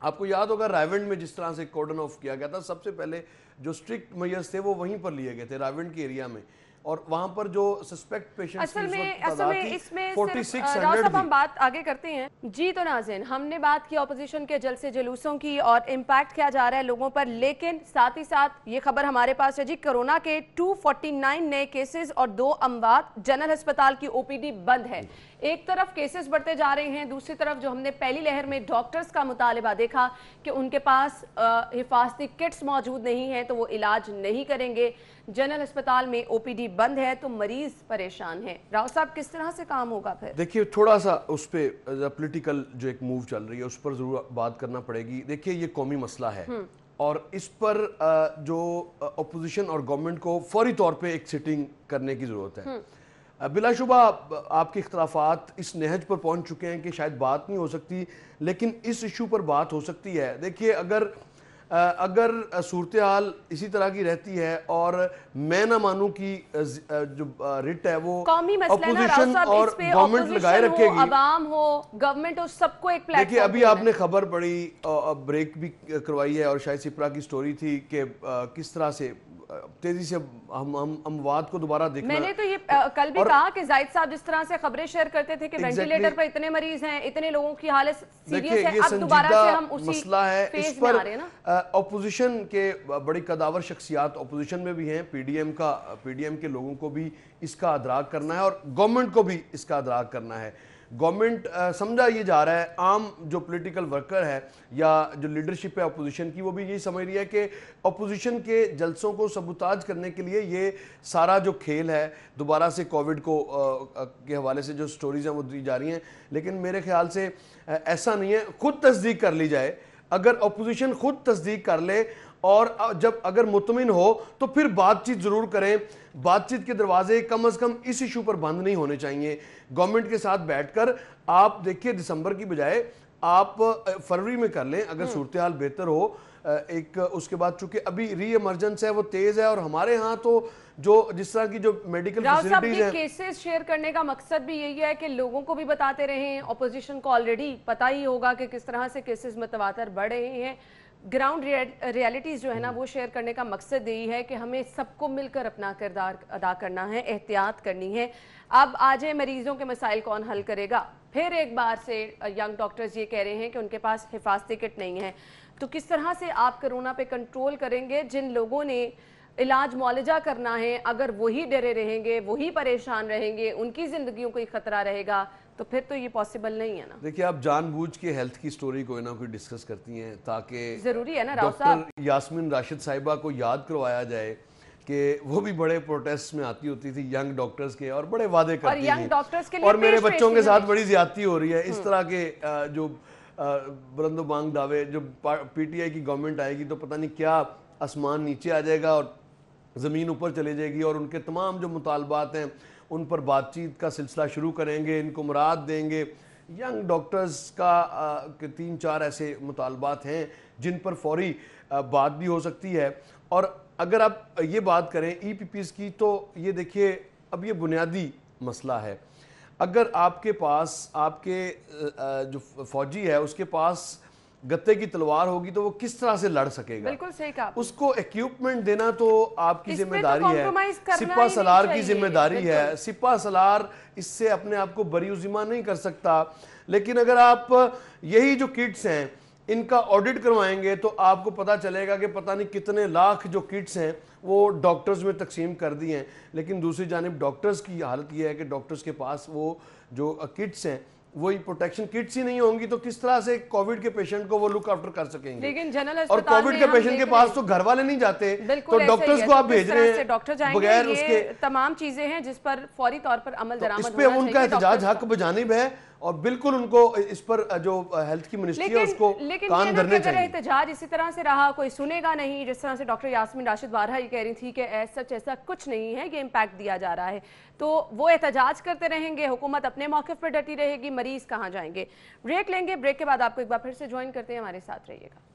आपको याद होगा रायवंड में जिस तरह से कॉर्डन ऑफ किया गया था, सबसे पहले जो स्ट्रिक्ट मेजर्स थे वो वहीं पर लिए गए थे रायवंड के एरिया में, और वहां पर जो सस्पेक्ट पेशेंट्स असल में इसमें 4600 हम बात आगे करते हैं। जी तो नाज़रीन, हमने बात की ऑपोजिशन के जलसे जुलूसों की और इम्पैक्ट क्या जा रहा है लोगों पर, लेकिन साथ ही साथ ये खबर हमारे पास है जी, कोरोना के 249 नए केसेस और 2 अमवात। जनरल अस्पताल की ओपीडी बंद है। एक तरफ केसेस बढ़ते जा रहे हैं, दूसरी तरफ जो हमने पहली लहर में डॉक्टर्स का मुतालिबा देखा कि उनके पास हिफाजती किट्स मौजूद नहीं है तो वो इलाज नहीं करेंगे। जनरल अस्पताल में ओपीडी बंद है तो मरीज परेशान है। राव साहब किस तरह से काम होगा फिर? देखिए थोड़ा सा उस पर पॉलिटिकल जो एक मूव चल रही है उस पर जरूर बात करना पड़ेगी। देखिए ये कौमी मसला है और इस पर जो अपोजिशन और गवर्नमेंट को फौरी तौर पे एक सिटिंग करने की जरूरत है। बिलाशुबा आपके इख्तलाफात इस नहज पर पहुंच चुके हैं कि शायद बात नहीं हो सकती, लेकिन इस इशू पर बात हो सकती है। देखिए अगर सूरत हाल इसी तरह की रहती है और मैं ना मानूं कि जो रिट है वो अपोजिशन और गवर्नमेंट लगाए रखेगी, अवाम हो, गवर्नमेंट हो, सबको एक प्लेटफॉर्म। देखिए अभी आपने खबर पढ़ी, ब्रेक भी करवाई है और शायद सिपरा की स्टोरी थी कि किस तरह से तेजी से हम अमवात को दोबारा देखना। मैंने तो ये कल भी कहा कि जाहिद साहब जिस तरह से खबरें शेयर करते थे कि वेंटिलेटर पर इतने मरीज हैं, इतने लोगों की हालत सीरियस है, अब दोबारा से हम उसी मसला है। इस पर ऑपोजिशन के बड़ी कदावर शख्सियात ऑपोजिशन में भी हैं, पीडीएम के लोगों को भी इसका अदराक करना है और गवर्नमेंट को भी इसका अदराक करना है। गवर्नमेंट समझा ये जा रहा है, आम जो पॉलिटिकल वर्कर है या जो लीडरशिप है अपोजिशन की, वो भी यही समझ रही है कि अपोजिशन के जलसों को सबूताज करने के लिए ये सारा जो खेल है, दोबारा से कोविड को के हवाले से जो स्टोरीज हैं वो दी जा रही हैं। लेकिन मेरे ख्याल से ऐसा नहीं है, खुद तस्दीक कर ली जाए। अगर अपोजिशन खुद तस्दीक कर ले और जब अगर मुतमिन हो तो फिर बातचीत ज़रूर करें। बातचीत के दरवाजे कम अज़ कम इस इशू पर बंद नहीं होने चाहिए। गवर्नमेंट के साथ बैठकर आप देखिए, दिसंबर की बजाय आप फरवरी में कर लें अगर सूरत हाल बेहतर हो। एक उसके बाद चूंकि अभी री एमरजेंस है वो तेज़ है, और हमारे यहाँ तो जो जिस तरह की जो मेडिकल फैसिलिटीज हैं, केसेस शेयर करने का मकसद भी यही है कि लोगों को भी बताते रहें। ऑपोजिशन को ऑलरेडी पता ही होगा कि किस तरह से केसेस मतवातर बढ़ रहे हैं। ग्राउंड रियलिटीज जो है ना वो शेयर करने का मकसद यही है कि हमें सबको मिलकर अपना किरदार अदा करना है, एहतियात करनी है। अब आज मरीजों के मसाइल कौन हल करेगा? फिर एक बार से यंग डॉक्टर्स ये कह रहे हैं कि उनके पास हिफाजती किट नहीं है। तो किस तरह से आप कोरोना पे कंट्रोल करेंगे? जिन लोगों ने इलाज मुआलजा करना है, अगर वही डरे रहेंगे, वही परेशान रहेंगे, उनकी जिंदगियों को खतरा रहेगा, तो फिर तो ये पॉसिबल नहीं है ना। देखिए, आप जानबूझ के हेल्थ की स्टोरी कोई ना कोई डिस्कस करती हैं ताकि जरूरी है ना राव साहब। डॉक्टर यास्मीन राशिद साहिबा को याद करवाया जाए कि वो भी बड़े प्रोटेस्ट में आती होती थी यंग डॉक्टर्स के, और बड़े वादे करती थी, और मेरे बच्चों के साथ बड़ी ज्यादती हो रही है। इस तरह के जो बुलंदो बांग दावे, जो पीटीआई की गवर्नमेंट आएगी तो पता नहीं क्या आसमान नीचे आ जाएगा और ज़मीन ऊपर चली जाएगी, और उनके तमाम जो मुतालबात हैं उन पर बातचीत का सिलसिला शुरू करेंगे, इनको मुराद देंगे। यंग डॉक्टर्स का के 3-4 ऐसे मुतालबात हैं जिन पर फौरी बात भी हो सकती है। और अगर आप ये बात करें EPPs की, तो ये देखिए अब ये बुनियादी मसला है। अगर आपके पास आपके जो फौजी है उसके पास गत्ते की तलवार होगी तो वो किस तरह से लड़ सकेगा? बिल्कुल सही कहा। उसको इक्विपमेंट देना तो आपकी जिम्मेदारी है, सिपा ही सलार नहीं की चाहिए। जिम्मेदारी है। सिपा सलार इससे अपने आप को बरीउज़िमा नहीं कर सकता। लेकिन अगर आप यही जो किट्स हैं इनका ऑडिट करवाएंगे तो आपको पता चलेगा कि पता नहीं कितने लाख जो किट्स हैं वो डॉक्टर्स में तकसीम कर दी हैं। लेकिन दूसरी जानिब डॉक्टर्स की हालत ये है कि डॉक्टर्स के पास वो जो किट्स हैं वही प्रोटेक्शन किट्स ही नहीं होंगी, तो किस तरह से कोविड के पेशेंट को वो लुक आफ्टर कर सकेंगे? लेकिन जनरल और कोविड के पेशेंट के पास तो घर वाले नहीं जाते, तो डॉक्टर्स को आप भेज रहे हैं डॉक्टर जाएंगे। बगैर ये उसके तमाम चीजें हैं जिस पर फौरी तौर पर अमल दरामद इस पे उनका एहतजाज हक बजानिब है, और बिल्कुल उनको इस पर जो हेल्थ की मिनिस्ट्री है उसको कान धरने चाहिए। एहतजाज इसी तरह से रहा, कोई सुनेगा नहीं। जिस तरह से डॉक्टर यास्मीन राशिद बारहा ये कह रही थी कि ऐसा कुछ नहीं है, ये इम्पैक्ट दिया जा रहा है, तो वो एहतजाज करते रहेंगे, हुकूमत अपने मौके पर डटी रहेगी, मरीज कहाँ जाएंगे? ब्रेक लेंगे, ब्रेक के बाद आपको एक बार फिर से ज्वाइन करते हैं, हमारे साथ रहिएगा।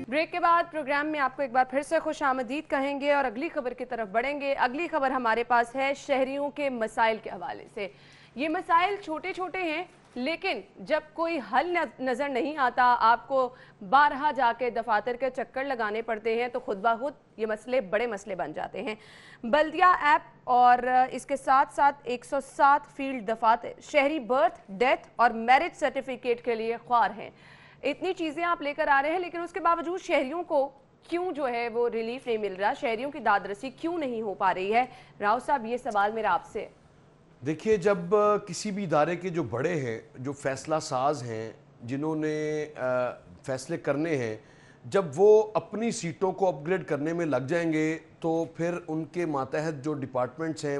ब्रेक के बाद प्रोग्राम में आपको एक बार फिर से खुश आमदीद कहेंगे और अगली खबर की तरफ बढ़ेंगे। अगली खबर हमारे पास है शहरियों के मसाइल के हवाले से। ये मसाइल छोटे छोटे हैं, लेकिन जब कोई हल नज़र नहीं आता, आपको बारहा जाके दफातर के चक्कर लगाने पड़ते हैं, तो खुद ब खुद ये मसले बड़े मसले बन जाते हैं। बल्दिया ऐप और इसके साथ साथ 107 फील्ड दफातर शहरी बर्थ, डेथ और मैरिज सर्टिफिकेट के लिए ख्वार हैं। इतनी चीज़ें आप लेकर आ रहे हैं, लेकिन उसके बावजूद शहरियों को क्यों जो है वो रिलीफ नहीं मिल रहा? शहरियों की दादरसी क्यों नहीं हो पा रही है? राव साहब, ये सवाल मेरा आपसे। देखिए, जब किसी भी इदारे के जो बड़े हैं, जो फैसला साज हैं, जिन्होंने फैसले करने हैं, जब वो अपनी सीटों को अपग्रेड करने में लग जाएंगे तो फिर उनके मातहत जो डिपार्टमेंट्स हैं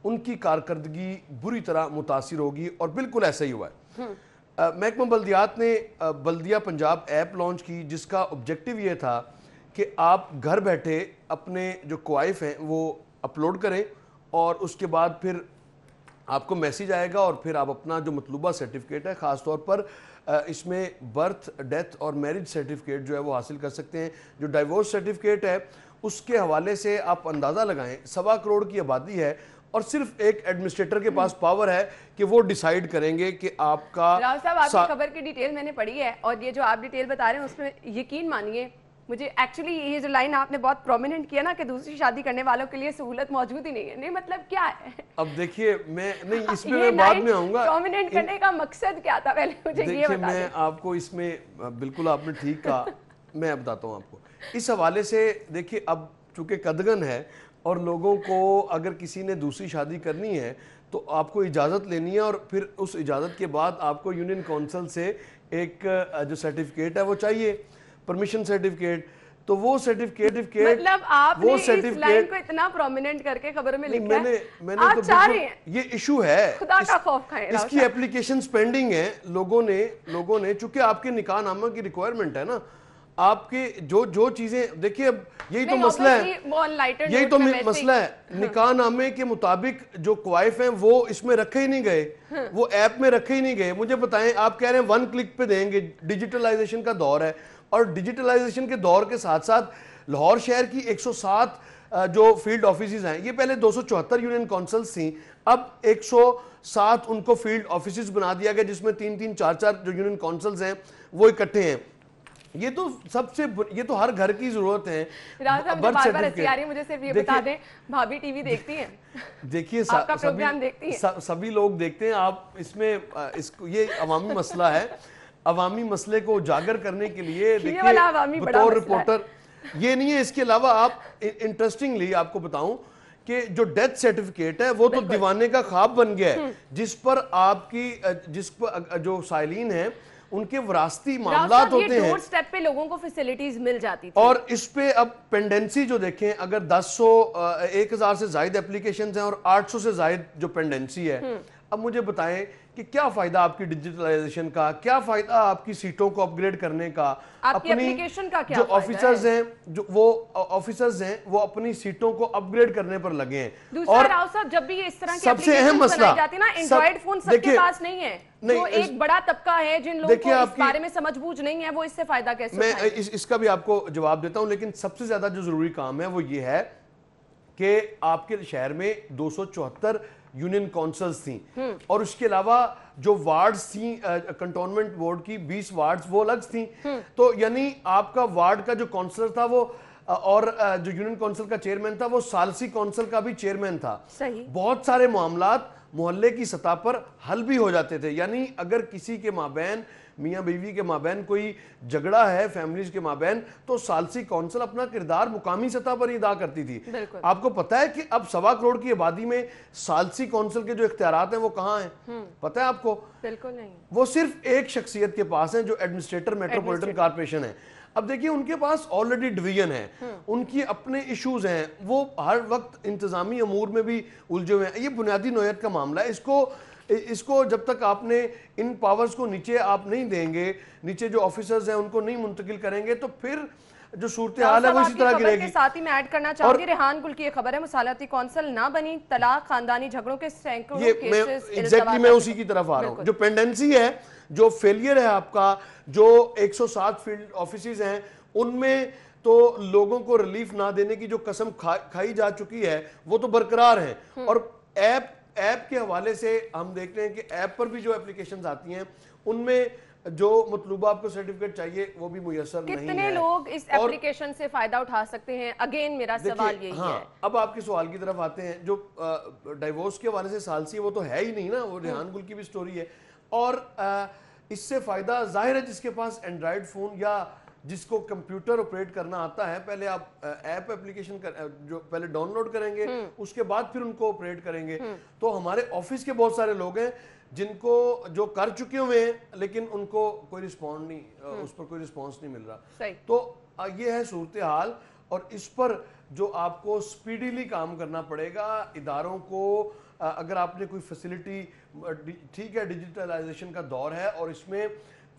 उनकी कारकर्दगी बुरी तरह मुतासिर होगी, और बिल्कुल ऐसा ही हुआ है। महकमा बल्दियात ने बल्दिया पंजाब ऐप लॉन्च की, जिसका ऑब्जेक्टिव ये था कि आप घर बैठे अपने जो क्वाइफ हैं वो अपलोड करें, और उसके बाद फिर आपको मैसेज आएगा, और फिर आप अपना जो मतलूबा सर्टिफिकेट है, ख़ास तौर पर इसमें बर्थ, डेथ और मैरिज सर्टिफिकेट जो है वो हासिल कर सकते हैं। जो डाइवोर्स सर्टिफिकेट है उसके हवाले से आप अंदाज़ा लगाएं, 1.25 करोड़ की आबादी है, और सिर्फ एक एडमिनिस्ट्रेटर के पास पावर है कि वो डिसाइड करेंगे कि आपका। राव साहब, आपकी खबर की डिटेल मैंने पढ़ी है, और ये जो आप डिटेल बता रहे हैं उसमें यकीन मानिए, मुझे एक्चुअली ये जो लाइन आपने बहुत प्रोमिनेंट किया ना कि दूसरी शादी करने वालों के लिए सहूलत मौजूद ही नहीं है, नहीं मतलब क्या है? अब देखिए, मैं नहीं इसमें मैं बाद में आऊंगा। प्रोमिनेंट करने का मकसद क्या था, पहले मुझे ये बता दें। मैं आपको इसमें बिल्कुल आपने ठीक कहा, मैं बताता हूँ आपको इस हवाले से। देखिए, अब चूंकि कदगन है اور لوگوں کو اگر کسی نے دوسری شادی کرنی ہے تو آپ کو اجازت لینی ہے اور پھر اس اجازت کے بعد آپ کو یونین کونسل سے ایک جو سرٹیفکیٹ ہے وہ چاہیے، پرمیشن سرٹیفکیٹ. تو وہ سرٹیفکیٹ مطلب آپ نے اس لائن کو اتنا پرومیننٹ کر کے خبروں میں لکھا ہے. میں نے تو بالکل یہ ایشو ہے، خدا کا خوف کھائیں. اس کی اپلیکیشنز پینڈنگ ہیں. لوگوں نے چونکہ آپ کے نکاح نامہ کی ریکوائرمنٹ ہے نا، آپ کے جو چیزیں دیکھیے، اب یہی تو مسئلہ ہے. نکاح نامے کے مطابق جو کوائف ہیں وہ اس میں رکھے ہی نہیں گئے، وہ ایپ میں رکھے ہی نہیں گئے. مجھے بتائیں، آپ کہہ رہے ہیں 1 کلک پہ دیں گے، ڈیجیٹلائزیشن کا دور ہے، اور ڈیجیٹلائزیشن کے دور کے ساتھ ساتھ لاہور شہر کی 107 جو فیلڈ آفیسز ہیں، یہ پہلے 274 یونین کونسلز تھیں، اب 107 ان کو فیلڈ آفیسز بنا دیا گیا، جس میں 3-3 4-4 جو یونین کونسلز ہیں وہ اکٹھے ہیں. یہ تو ہر گھر کی ضرورت ہے. راز صاحب بار بار ایسی آ رہی ہے، مجھے صرف یہ بتا دیں، بھابھی ٹی وی دیکھتی ہیں؟ دیکھیے آپ کا پروگرام دیکھتی ہیں؟ سبھی لوگ دیکھتے ہیں. آپ اس میں یہ عوامی مسئلہ ہے. عوامی مسئلے کو اجاگر کرنے کے لیے دیکھیے بطور رپورٹر یہ نہیں ہے. اس کے علاوہ آپ انٹرسٹنگلی آپ کو بتاؤں کہ جو ڈیتھ سرٹیفکیٹ ہے وہ تو دیوانے کا خواب بن گیا ہے، جس پر جو سائلین ہیں ان کے وراثتی معاملات ہوتے ہیں، ڈور سٹیپ پہ لوگوں کو فیسیلیٹیز مل جاتی تھی. اور اس پہ اب پینڈنسی جو دیکھیں، اگر 1000 سے زائد اپلیکیشنز ہیں اور 800 سے زائد جو پینڈنسی ہے. اب مجھے بتائیں کہ کیا فائدہ آپ کی ڈیجیٹلائزیشن کا، کیا فائدہ آپ کی سیٹوں کو اپ گریڈ کرنے کا، اپنی جو آفیسرز ہیں وہ اپنی سیٹوں کو اپ گریڈ کرنے پر لگے ہیں. دوسرا راؤ صاحب، جب بھی اس طرح کی اپلیکیشنز بنائی جاتی نا، اینڈرائیڈ فون سب کے پاس نہیں ہے. جو ایک بڑا طبقہ ہے جن لوگوں کو اس بارے میں سمجھ بوجھ نہیں ہے، وہ اس سے فائدہ کیسے اٹھائیں؟ میں اس کا بھی آپ کو جواب دیتا ہوں، لیکن سب سے زیادہ جو ضروری کام ہے وہ یہ ہے کہ آپ کے شہر میں 274 یونین کونسلز تھیں، اور اس کے علاوہ جو وارڈز تھیں کنٹونمنٹ بورڈ کی 20 وارڈز وہ الگ تھیں. تو یعنی آپ کا وارڈ کا جو کونسلر تھا وہ، اور جو یونین کونسل کا چیئرمین تھا وہ ثالثی کونسل کا بھی چیئرمین تھا. بہت سارے معاملات محلے کی سطح پر حل بھی ہو جاتے تھے. یعنی اگر کسی کے مابین، میاں بیوی کے مابین کوئی جھگڑا ہے، فیملیز کے مابین، تو ثالثی کونسل اپنا کردار مقامی سطح پر ہی ادا کرتی تھی. آپ کو پتہ ہے کہ اب 1.25 کروڑ کی آبادی میں ثالثی کونسل کے جو اختیارات ہیں وہ کہاں ہیں؟ پتہ ہے آپ کو؟ بالکل نہیں. وہ صرف ایک شخصیت کے پاس ہیں جو ایڈمنسٹریٹر میٹروپولیٹن کارپوریشن ہے. اب دیکھیے ان کے پاس آلریڈی ڈویژن ہے، ان کی اپنے ایشوز ہیں، وہ ہر وقت انتظامی امور میں بھی الجھے ہوئے ہیں. یہ بنیادی نوعیت کا معاملہ ہے. اس کو جب تک آپ نے ان پاورز کو نیچے آپ نہیں دیں گے، نیچے جو آفیسرز ہیں ان کو نہیں منتقل کریں گے، تو پھر جو صورتحال ہے وہ اسی طرح گرے گی. ساتھ ہی میں ایڈ کرنا چاہوں گی، ریحان گل کی یہ خبر ہے، مصالحتی کونسل نہ بنی، طلاق، خاندانی جھگڑوں کے سینکڑوں کیسز. ایگزیکٹلی میں اسی کی طرف آ رہا ہوں. جو پینڈنسی ہے، جو فیلئر ہے آپ کا، جو 107 فیلڈ آفیسز ہیں، ان میں تو لوگوں کو ریلیف نہ دینے کی جو قسم کھائی جا چکی ہے وہ تو برقرار ہیں. اور ایپ کے حوالے سے ہم دیکھتے ہیں کہ ایپ پر بھی جو اپلیکیشنز آتی ہیں ان میں جو مطلوبہ آپ کو سرٹیفکیٹ چاہیے وہ بھی میسر نہیں ہے. کتنے لوگ اس اپلیکیشن سے فائدہ اٹھا سکتے ہیں؟ اگین میرا سوال یہی ہے. اب آپ کے سوال کی طرف آتے ہیں. جو ڈائیورس کے حوالے سے ثالثی وہ تو ہے ہی نہیں نا، وہ ریحان گل کی بھی سٹوری ہے. اور اس سے فائدہ ظاہر ہے جس کے پاس اینڈرائیڈ فون یا جس کو کمپیوٹر آپریٹ کرنا آتا ہے. پہلے آپ ایپ اپلیکیشن جو پہلے ڈاؤن لوڈ کریں گے، اس کے بعد پھر ان کو آپریٹ کریں گے. تو ہمارے آفس کے بہت سارے لوگ ہیں جن کو جو کر چکے ہوئے ہیں، لیکن ان کو کوئی رسپونس نہیں، اس پر کوئی رسپونس نہیں مل رہا. تو یہ ہے صورتحال، اور اس پر جو آپ کو سپیڈیلی کام کرنا پڑے گا. اداروں کو اگر آپ نے کوئی فیسیلٹی، ٹھیک ہے ڈیجیٹلائزیشن کا دور ہے اور اس میں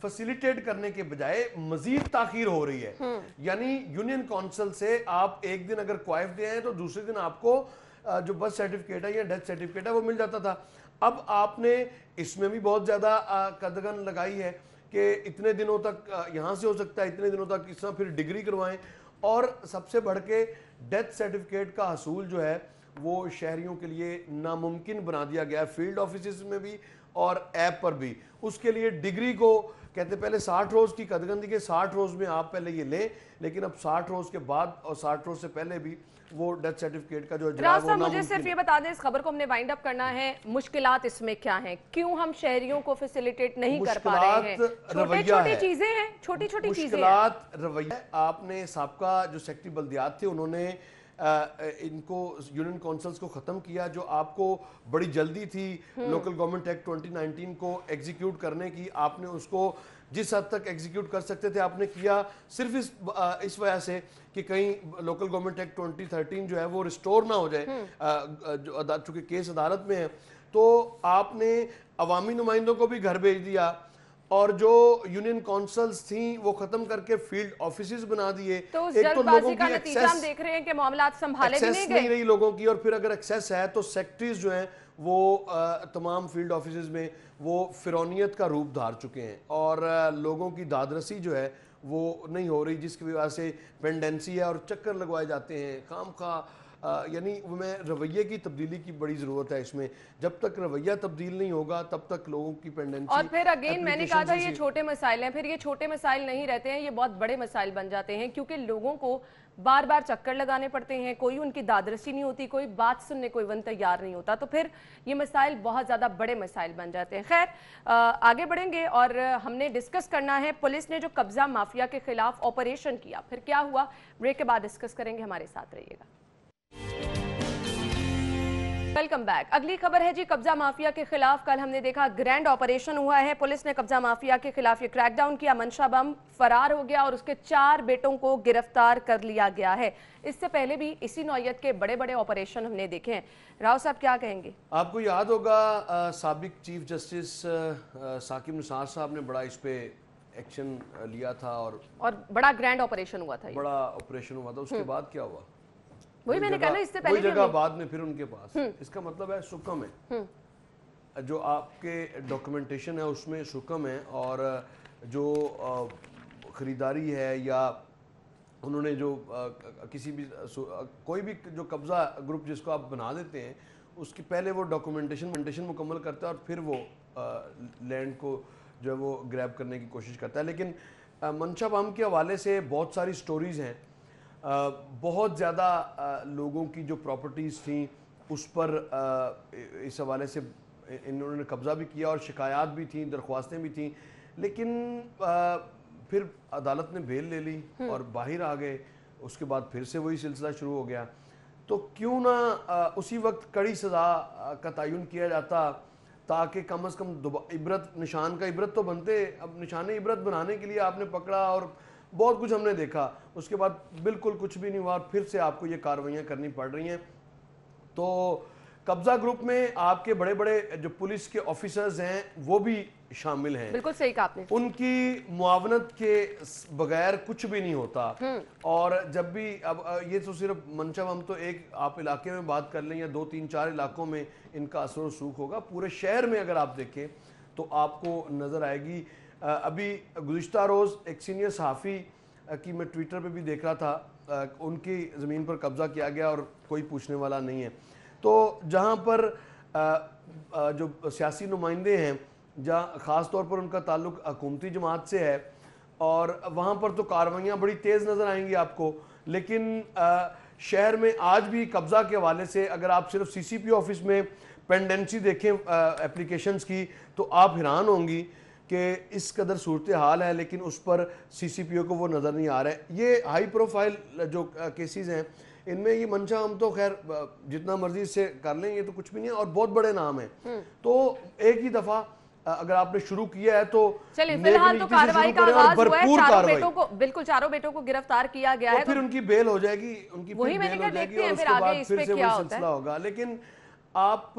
فیسیلیٹیٹ کرنے کے بجائے مزید تاخیر ہو رہی ہے. یعنی یونین کونسل سے آپ ایک دن اگر کوائف دے ہیں تو دوسرے دن آپ کو جو برتھ سرٹیفکیٹ ہے یا ڈیتھ سرٹیفکیٹ ہے وہ مل جاتا تھا. اب آپ نے اس میں بھی بہت زیادہ قدغن لگائی ہے کہ اتنے دنوں تک یہاں سے ہو سکتا ہے، اتنے دنوں تک اس طرح پھر ڈگری کروائیں. اور سب سے بڑھ کے ڈیتھ سرٹیفکیٹ کا حصول جو ہے وہ شہریوں کے لیے ناممکن بنا دیا گیا ہے، فیلڈ آفیسز میں بھی اور ایپ پر بھی. اس کے لیے ڈگری کو کہتے پہلے 60 روز کی قدغن دی کہ 60 روز میں آپ پہلے یہ لیں، لیکن اب 60 روز کے بعد اور 60 روز سے پہلے بھی وہ ڈیتھ سرٹیفکیٹ کا جو اجرا وہ ناممکن ہے. مجھے صرف یہ بتا دیں، اس خبر کو ہم نے وائنڈ اپ کرنا ہے، مشکلات اس میں کیا ہیں؟ کیوں ہم شہریوں کو فیسیلیٹیٹ نہیں کر پا رہے ہیں؟ چھوٹی چیزیں ہیں، چھوٹی چھوٹی چیزیں ہیں. مشکلات رویہ. آپ نے سابقہ جو سیکٹری بلدیات تھے انہوں نے इनको यूनियन काउंसिल्स को ख़त्म किया, जो आपको बड़ी जल्दी थी लोकल गवर्नमेंट एक्ट 2019 को एग्जीक्यूट करने की, आपने उसको जिस हद तक एग्जीक्यूट कर सकते थे आपने किया, सिर्फ इस वजह से कि कहीं लोकल गवर्नमेंट एक्ट 2013 जो है वो रिस्टोर ना हो जाए, चूंकि केस अदालत में है, तो आपने अवामी नुमाइंदों को भी घर भेज दिया और जो यूनियन काउंसिल्स थी वो खत्म करके फील्ड ऑफिसेज बना दिए। तो उस जल्दबाजी का नतीजा हम देख रहे हैं कि मामलात संभाले भी नहीं गए, नहीं रही लोगों की, और फिर अगर एक्सेस है तो सेक्रेटरीज जो हैं वो तमाम फील्ड ऑफिसेज में वो फिरौनियत का रूप धार चुके हैं और लोगों की दादरसी जो है वो नहीं हो रही, जिसकी वजह से पेंडेंसी है और चक्कर लगवाए जाते हैं खाम खा। यानी मैं रवैये की तब्दीली की बड़ी ज़रूरत है इसमें, जब तक रवैया तब्दील नहीं होगा तब तक लोगों की पेंडेंसी। और फिर अगेन मैंने कहा था ये छोटे मसाइल हैं, फिर ये छोटे मसाइल नहीं रहते हैं, ये बहुत बड़े मसाइल बन जाते हैं, क्योंकि लोगों को बार बार चक्कर लगाने पड़ते हैं, कोई उनकी दादरसी नहीं होती, कोई बात सुनने कोई वन तैयार नहीं होता, तो फिर ये मसाइल बहुत ज़्यादा बड़े मसाइल बन जाते हैं। खैर आगे बढ़ेंगे और हमने डिस्कस करना है पुलिस ने जो कब्जा माफिया के खिलाफ ऑपरेशन किया, फिर क्या हुआ, ब्रेक के बाद डिस्कस करेंगे, हमारे साथ रहिएगा। Welcome back. अगली खबर है जी कब्जा माफिया के खिलाफ कल हमने देखा ग्रैंड ऑपरेशन हुआ है, पुलिस ने कब्जा माफिया के खिलाफ ये क्रैकडाउन किया, मंशा बम फरार हो गया और उसके 4 बेटों को गिरफ्तार कर लिया गया है। इससे पहले भी इसी नौयत के बड़े बड़े ऑपरेशन हमने देखे हैं। राव साहब क्या कहेंगे? आपको याद होगा साबिक चीफ जस्टिस साकिब निसार साहब ने बड़ा इस पे एक्शन लिया था और बड़ा ग्रैंड ऑपरेशन हुआ था, बड़ा ऑपरेशन हुआ था। उसके बाद क्या हुआ? वही मैंने कहा ना, इससे पहले वही जगह बाद में फिर उनके पास, इसका मतलब है सुकम है, जो आपके डॉक्यूमेंटेशन है उसमें सुकम है, और जो खरीदारी है या उन्होंने जो किसी भी कोई भी जो कब्जा ग्रुप जिसको आप बना देते हैं उसकी पहले वो डॉक्यूमेंटेशन मुकम्मल करता है और फिर वो लैंड को जो है वो ग्रैब करने की कोशिश करता है। लेकिन मंशा बम के हवाले से बहुत सारी स्टोरीज हैं, बहुत ज़्यादा लोगों की जो प्रॉपर्टीज़ थी उस पर इस हवाले से इन्होंने कब्ज़ा भी किया और शिकायत भी थी, दरख्वास्तें भी थी, लेकिन फिर अदालत ने बेल ले ली और बाहर आ गए। उसके बाद फिर से वही सिलसिला शुरू हो गया। तो क्यों ना उसी वक्त कड़ी सज़ा का तयन किया जाता ताकि कम अज़ कम इबरत निशान का इबरत तो बनते। अब निशान इबरत बनाने के लिए आपने पकड़ा और बहुत कुछ हमने देखा, उसके बाद बिल्कुल कुछ भी नहीं हुआ और फिर से आपको ये कार्रवाइयाँ करनी पड़ रही हैं। तो कब्जा ग्रुप में आपके बड़े बड़े जो पुलिस के ऑफिसर्स हैं वो भी शामिल हैं। बिल्कुल सही कहा आपने। उनकी मुआवनत के बगैर कुछ भी नहीं होता। और जब भी अब ये तो सिर्फ मंशा बम तो एक आप इलाके में बात कर लें या 2, 3, 4 इलाकों में इनका असर व सूख होगा, पूरे शहर में अगर आप देखें तो आपको नज़र आएगी। अभी गुज़िश्ता रोज़ एक सीनियर सहाफ़ी की मैं ट्विटर पे भी देख रहा था, उनकी ज़मीन पर कब्ज़ा किया गया और कोई पूछने वाला नहीं है। तो जहाँ पर जो सियासी नुमाइंदे हैं, जहाँ ख़ास तौर पर उनका ताल्लुक़ हुकूमती जमात से है, और वहाँ पर तो कार्रवाइयाँ बड़ी तेज़ नज़र आएंगी आपको। लेकिन शहर में आज भी कब्ज़ा के हवाले से अगर आप सिर्फ CCP ऑफिस में पेंडेंसी देखें एप्लीकेशंस की तो आप हैरान होंगी कि इस कदर सूरत हाल है, लेकिन उस पर CCPO को वो नज़र नहीं आ रहा है। ये हाई प्रोफाइल जो केसेस हैं इनमें ये मंशा हम तो खैर जितना मर्जी से कर लें, ये तो कुछ भी नहीं है और बहुत बड़े नाम हैं। तो एक ही दफ़ा अगर आपने शुरू किया है तो चलिए फिलहाल तो कार्रवाई का आगाज हुआ है, चारों बेटों को गिरफ्तार किया गया है, फिर उनकी बेल हो जाएगी, उनकी वही मैंने कहा देखते हैं फिर आगे इस पे क्या होता है। होगा। लेकिन आप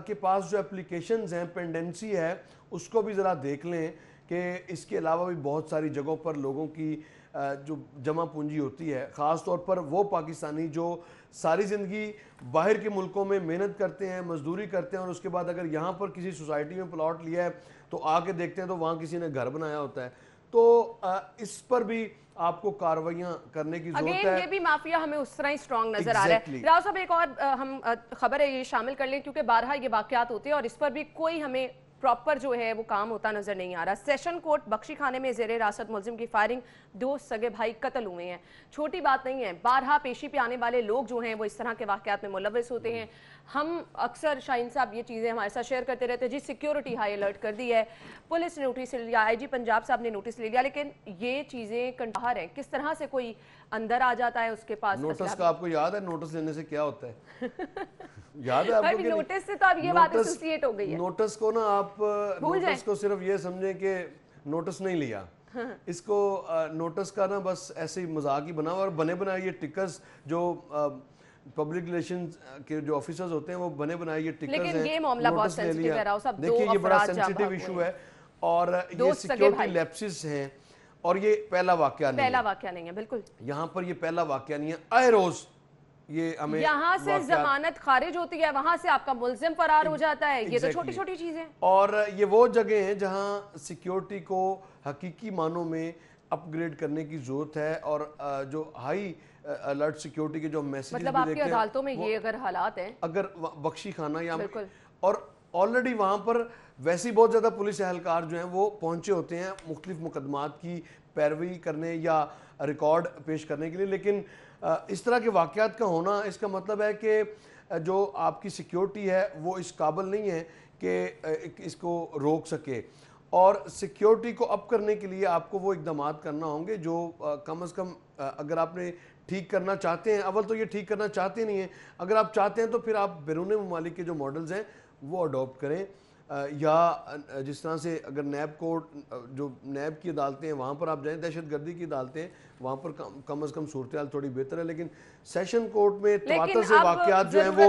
के पास जो एप्लीकेशंस हैं, पेंडेंसी है, उसको भी ज़रा देख लें कि इसके अलावा भी बहुत सारी जगहों पर लोगों की जो जमा पूंजी होती है, ख़ास तौर पर वो पाकिस्तानी जो सारी ज़िंदगी बाहर के मुल्कों में मेहनत करते हैं, मजदूरी करते हैं और उसके बाद अगर यहाँ पर किसी सोसाइटी में प्लॉट लिया है तो आके देखते हैं तो वहाँ किसी ने घर बनाया होता है। तो इस पर भी आपको कार्रवाइयां करने की जरूरत है। ये भी माफिया हमें उस तरह ही स्ट्रॉन्ग नजर आ रहा है। राव साहब एक और हम खबर है ये शामिल कर लें, क्योंकि बारहा ये वाकयात होते हैं और इस पर भी कोई हमें प्रॉपर जो है वो काम होता नजर नहीं आ रहा। सेशन कोर्ट बख्शी खाने में जेर हिरासत मुलजिम की फायरिंग, 2 सगे भाई कत्ल हुए हैं। छोटी बात नहीं है, बारहा पेशी पे आने वाले लोग जो हैं वो इस तरह के वाकयात में मुलव्वस होते हैं। हम अक्सर शाहीन साहब ये चीज़ें हमारे साथ शेयर करते रहते हैं, जी सिक्योरिटी हाई अलर्ट कर दी है, पुलिस ने नोटिस ले लिया, आईजी पंजाब साहब ने नोटिस ले लिया, लेकिन ये चीज़ें कंटार हैं। किस तरह से कोई अंदर आ जाता है, उसके पास नोटिस का आपको याद है नोटिस लेने से क्या होता है? याद है आपको? नोटिस से तो अब ये बात एसोसिएट हो गई है। नोटिस को ना आप नोटिस को सिर्फ ये समझें कि नोटिस नहीं लिया, इसको नोटिस का ना बस ऐसे ही मजाक ही बना और बने बनाए ये टिकर्स जो पब्लिक रिलेशन के जो ऑफिसर्स होते हैं वो बने बनाए ये टिकर्स हैं। लेकिन ये मामला बहुत सेंसिटिव है राव साहब, देखिए ये बड़ा सेंसिटिव इशू है और ये सिक्योरिटी लैप्सेस हैं और ये पहला वाकया नहीं है। बिल्कुल यहाँ पर ये पहला वाकया नहीं है। आए रोज ये हमें यहाँ से जमानत खारिज होती है, वहां से आपका मुल्जिम फरार हो जाता है। ये तो छोटी छोटी चीजें और ये वो जगह है जहाँ सिक्योरिटी को हकीकी मानों में अपग्रेड करने की जरूरत है और जो हाई अलर्ट सिक्योरिटी के जो मैसेज मतलब आपकी अदालतों में ये अगर हालात हैं, अगर बख्शी खाना या और ऑलरेडी वहां पर वैसे ही बहुत ज्यादा पुलिस एहलकार जो हैं वो पहुंचे होते हैं मुख्तलिफ मुकदमात की पैरवी करने या रिकॉर्ड पेश करने के लिए, लेकिन इस तरह के वाकयात का होना इसका मतलब है कि जो आपकी सिक्योरिटी है वो इस काबिल नहीं है कि इसको रोक सके और सिक्योरिटी को अप करने के लिए आपको वो इकदाम करना होंगे जो कम से कम अगर आपने ठीक करना चाहते हैं, अव्वल तो ये ठीक करना चाहते नहीं हैं, अगर आप चाहते हैं तो फिर आप बैरून ममालिक के जो मॉडल्स हैं वो अडॉप्ट करें या जिस तरह से अगर नैब कोर्ट जो नैब की अदालतें हैं वहाँ पर आप जाएं, दहशतगर्दी की अदालतें वहाँ पर कम से कम सूरत हाल थोड़ी बेहतर है, लेकिन सेशन कोर्ट में तवातर से वाकयात जो हैं वो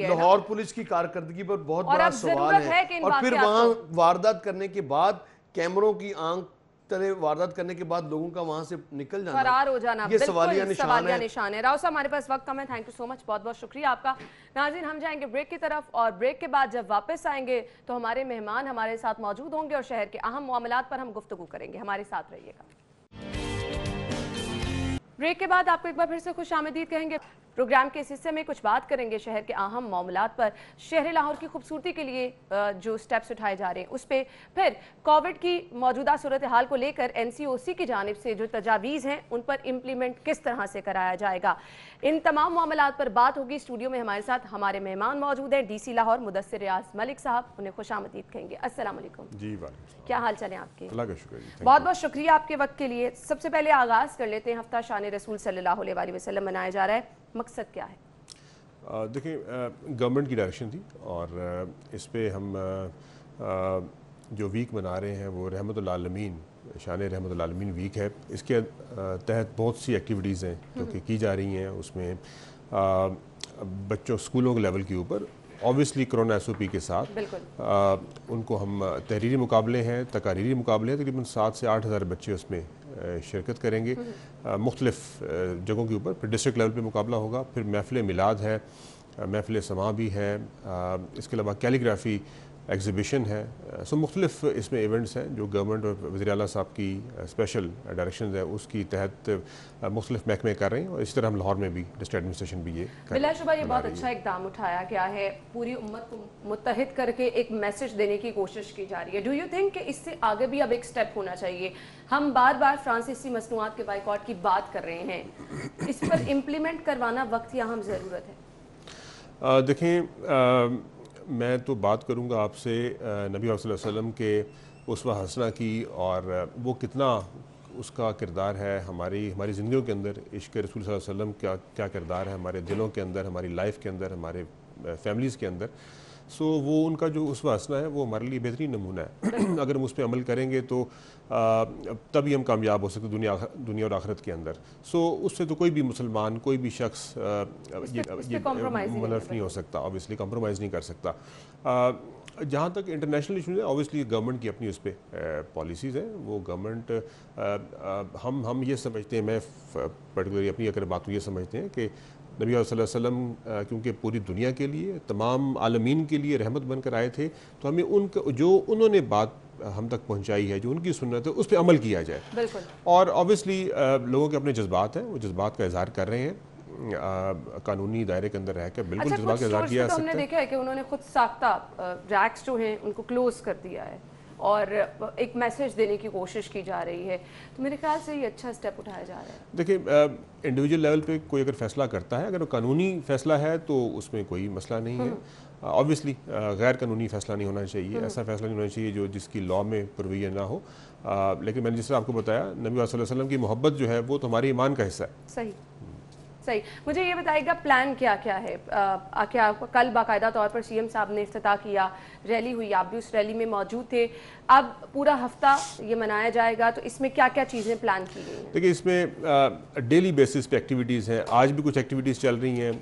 लाहौर पुलिस की कारकर्दगी पर बहुत बड़ा सवाल है और फिर वहाँ वारदात करने के बाद कैमरों की आंख तले वारदात करने के बाद लोगों का वहां से निकल जाना, फरार हो जाना, ये सवालिया निशान है। राव साहब हमारे पास वक्त कम है, थैंक यू सो मच, बहुत बहुत शुक्रिया आपका। नाज़रीन हम जाएंगे ब्रेक की तरफ और ब्रेक के बाद जब वापस आएंगे तो हमारे मेहमान हमारे साथ मौजूद होंगे और शहर के अहम मामलात पर हम गुफ्तगू करेंगे। हमारे साथ रहिएगा। ब्रेक के बाद आपको एक बार फिर से खुशामदीद कहेंगे। प्रोग्राम के इस हिस्से में कुछ बात करेंगे शहर के अहम मामलात पर, शहर लाहौर की खूबसूरती के लिए जो स्टेप्स उठाए जा रहे हैं उस पर, फिर कोविड की मौजूदा सूरत हाल को लेकर एनसीओसी की जानिब से जो तजावीज़ हैं उन पर इम्प्लीमेंट किस तरह से कराया जाएगा, इन तमाम मामलात पर बात होगी। स्टूडियो में हमारे साथ हमारे मेहमान मौजूद हैं, DC लाहौर मुदस्सिर रियाज मलिक साहब, उन्हें खुशामदीद कहेंगे। अस्सलाम वालेकुम जी। क्या हाल चाल है आपके? बहुत बहुत शुक्रिया आपके वक्त के लिए। सबसे पहले आगाज़ कर लेते हैं, हफ्ता शान रसूल सल्लल्लाहु अलैहि वसल्लम मनाया जा रहा है, मकसद क्या है? देखिए गवर्नमेंट की डायरेक्शन थी और इस पे हम जो वीक मना रहे हैं वो रहमतुल आलमीन, शान रहमतुल आलमीन वीक है। इसके तहत बहुत सी एक्टिविटीज़ हैं जो कि की जा रही हैं। उसमें बच्चों स्कूलों के लेवल के ऊपर ऑब्वियसली कोरोना SOP के साथ उनको हम तहरीरी मुकाबले हैं, तकारीरी मुकाबले हैं, तकरीबन 7 से 8 हज़ार बच्चे उसमें शिरकत करेंगे मुख्तलिफ जगहों के ऊपर। फिर डिस्ट्रिक्ट लेवल पे मुकाबला होगा, फिर महफिल मिलाद है, महफिल समा भी है, इसके अलावा कैलीग्राफी एग्ज़िबिशन है। सो मुख्तलिफ इसमें इवेंट्स हैं जो गवर्नमेंट और वज़ीर आला साहब की स्पेशल डायरेक्शन है उसकी तहत मुख्तलिफ महकमे कर रहे हैं और इसी तरह हम लाहौर में भी डिस्ट्रिक्ट एडमिनिस्ट्रेशन भी ये बिलाशुबा ये बहुत अच्छा इक़दाम उठाया गया है, पूरी उम्मत को मुत्तहिद करके एक मैसेज देने की कोशिश की जा रही है। डू यू थिंक कि इससे आगे भी अब एक स्टेप होना चाहिए? हम बार बार फ्रांसीसी मसनूआत के बाइकॉट की बात कर रहे हैं, इस पर इम्प्लीमेंट करवाना वक्त या हम ज़रूरत है? देखें मैं तो बात करूंगा आपसे नबी सल्लल्लाहु अलैहि वसल्लम के उसवा हसना की और वो कितना उसका किरदार है हमारी ज़िंदगियों के अंदर। इश्क़ रसूल सल्लल्लाहु अलैहि वसल्लम क्या किरदार है हमारे दिलों के अंदर, हमारी लाइफ के अंदर, हमारे फैमिलीज़ के अंदर। सो वो उनका जो उसवा हसना है वो हमारे लिए बेहतरीन नमूना है। अगर हम उस पर अमल करेंगे तो तभी हम कामयाब हो सकते दुनिया और आखिरत के अंदर। सो उससे तो कोई भी मुसलमान, कोई भी शख्स ये मुनफ़ नहीं हो सकता, ऑब्वियसली कॉम्प्रोमाइज़ नहीं कर सकता। जहाँ तक इंटरनेशनल इशूज़ है ऑब्वियसली गवर्नमेंट की अपनी उस पर पॉलिसीज़ हैं। वो गवर्नमेंट हम ये समझते हैं, मैं पर्टिकुलरली अपनी अगर बात ये समझते हैं कि नबी सल्लल्लाहु अलैहि वसल्लम क्योंकि पूरी दुनिया के लिए, तमाम आलमीन के लिए रहमत बनकर आए थे, तो हमें उनका जो उन्होंने बात हम तक पहुंचाई है, जो उनकी सुन्नत है, उस पर अमल किया जाए। बिल्कुल। और ऑब्वियसली लोगों के अपने जज्बात हैं, वो जज्बात का इजहार कर रहे हैं। कानूनी दायरे के अंदर रह कर बिल्कुल अच्छा, जज्बा का इज़हार किया जा हमने सकता है। देखा है कि उन्होंने खुद साख्ता रैक्स जो हैं उनको क्लोज कर दिया है और एक मैसेज देने की कोशिश की जा रही है, तो मेरे ख्याल से ये अच्छा स्टेप उठाया जा रहा है। देखिए, इंडिविजुअल लेवल पे कोई अगर फैसला करता है, अगर वो कानूनी फैसला है तो उसमें कोई मसला नहीं है। ऑब्वियसली गैर कानूनी फैसला नहीं होना चाहिए, ऐसा फैसला नहीं होना चाहिए जो जिसकी लॉ में प्रोविजन ना हो। लेकिन मैंने जिस तरह आपको बताया, नबी सल्लल्लाहु अलैहि वसल्लम की मोहब्बत जो है वो तो हमारे ईमान का हिस्सा है। सही सही। मुझे ये बताइएगा प्लान क्या क्या है? क्या कल बाकायदा तौर पर सीएम साहब ने इफ्तिताह किया, रैली हुई, आप भी उस रैली में मौजूद थे, अब पूरा हफ्ता ये मनाया जाएगा, तो इसमें क्या क्या चीज़ें प्लान की गई हैं? देखिए, इसमें डेली बेसिस पे एक्टिविटीज़ हैं। आज भी कुछ एक्टिविटीज़ चल रही हैं।